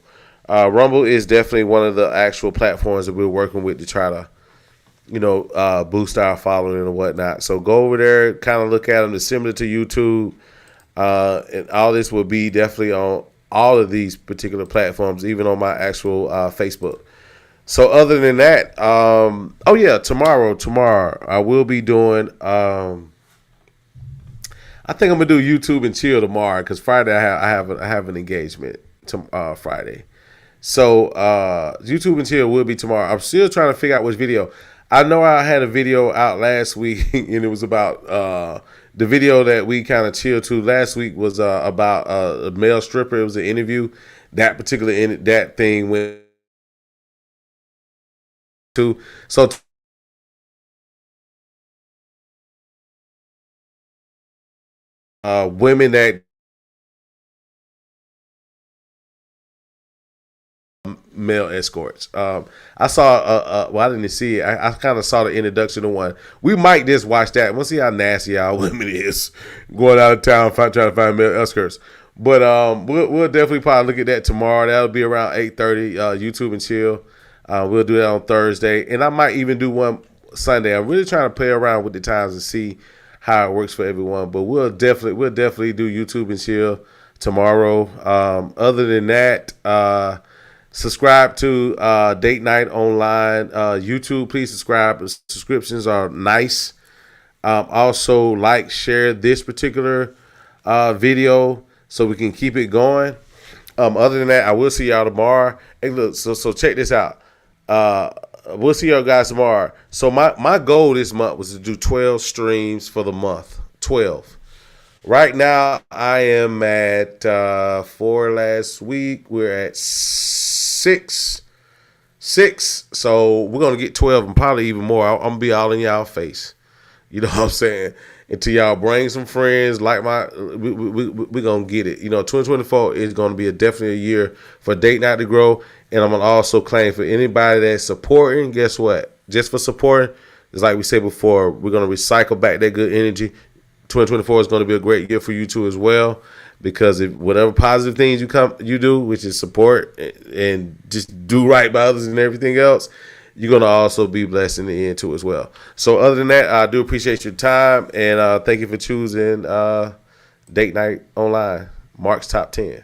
Rumble is definitely one of the actual platforms that we're working with to try to boost our following and whatnot. So go over there, kind of look at them. It's similar to YouTube, and all this will be definitely on all of these particular platforms, even on my actual Facebook. So other than that, oh yeah, tomorrow I will be doing. I think I'm gonna do YouTube and chill tomorrow because Friday I have an engagement to Friday. So YouTube and chill will be tomorrow. I'm still trying to figure out which video. I know I had a video out last week and it was about the video that we kind of chilled to last week was about a male stripper. It was an interview. That thing went to so women that male escorts. I saw well, I didn't see it. I kind of saw the introduction to one. We might just watch that. We'll see how nasty our women is going out of town trying to find male escorts. But we'll definitely probably look at that tomorrow. That'll be around 8:30. YouTube and chill. We'll do that on Thursday, and I might even do one Sunday. I'm really trying to play around with the times and see how it works for everyone. But we'll definitely do YouTube and chill tomorrow. Other than that, subscribe to Date Night Online YouTube. Please subscribe. Subscriptions are nice. Also, like, share this particular video so we can keep it going. Other than that, I will see y'all tomorrow. Hey, look, so check this out. We'll see y'all guys tomorrow. So my goal this month was to do 12 streams for the month. 12. Right now, I am at 4 last week. We're at 6 6. So we're gonna get 12 and probably even more. I'm gonna be all in y'all face. You know what I'm saying? Until y'all bring some friends, like we gonna get it. 2024 is gonna be definitely a year for Date Night to grow, and I'm gonna also claim for anybody that's supporting. Guess what? Just for supporting, it's like we said before, we're gonna recycle back that good energy. 2024 is gonna be a great year for you too as well, because if whatever positive things you do, which is support and just do right by others and everything else, you're going to also be blessed in the end too as well. So other than that, I do appreciate your time, and thank you for choosing Date Night Online, Marq's Top 10.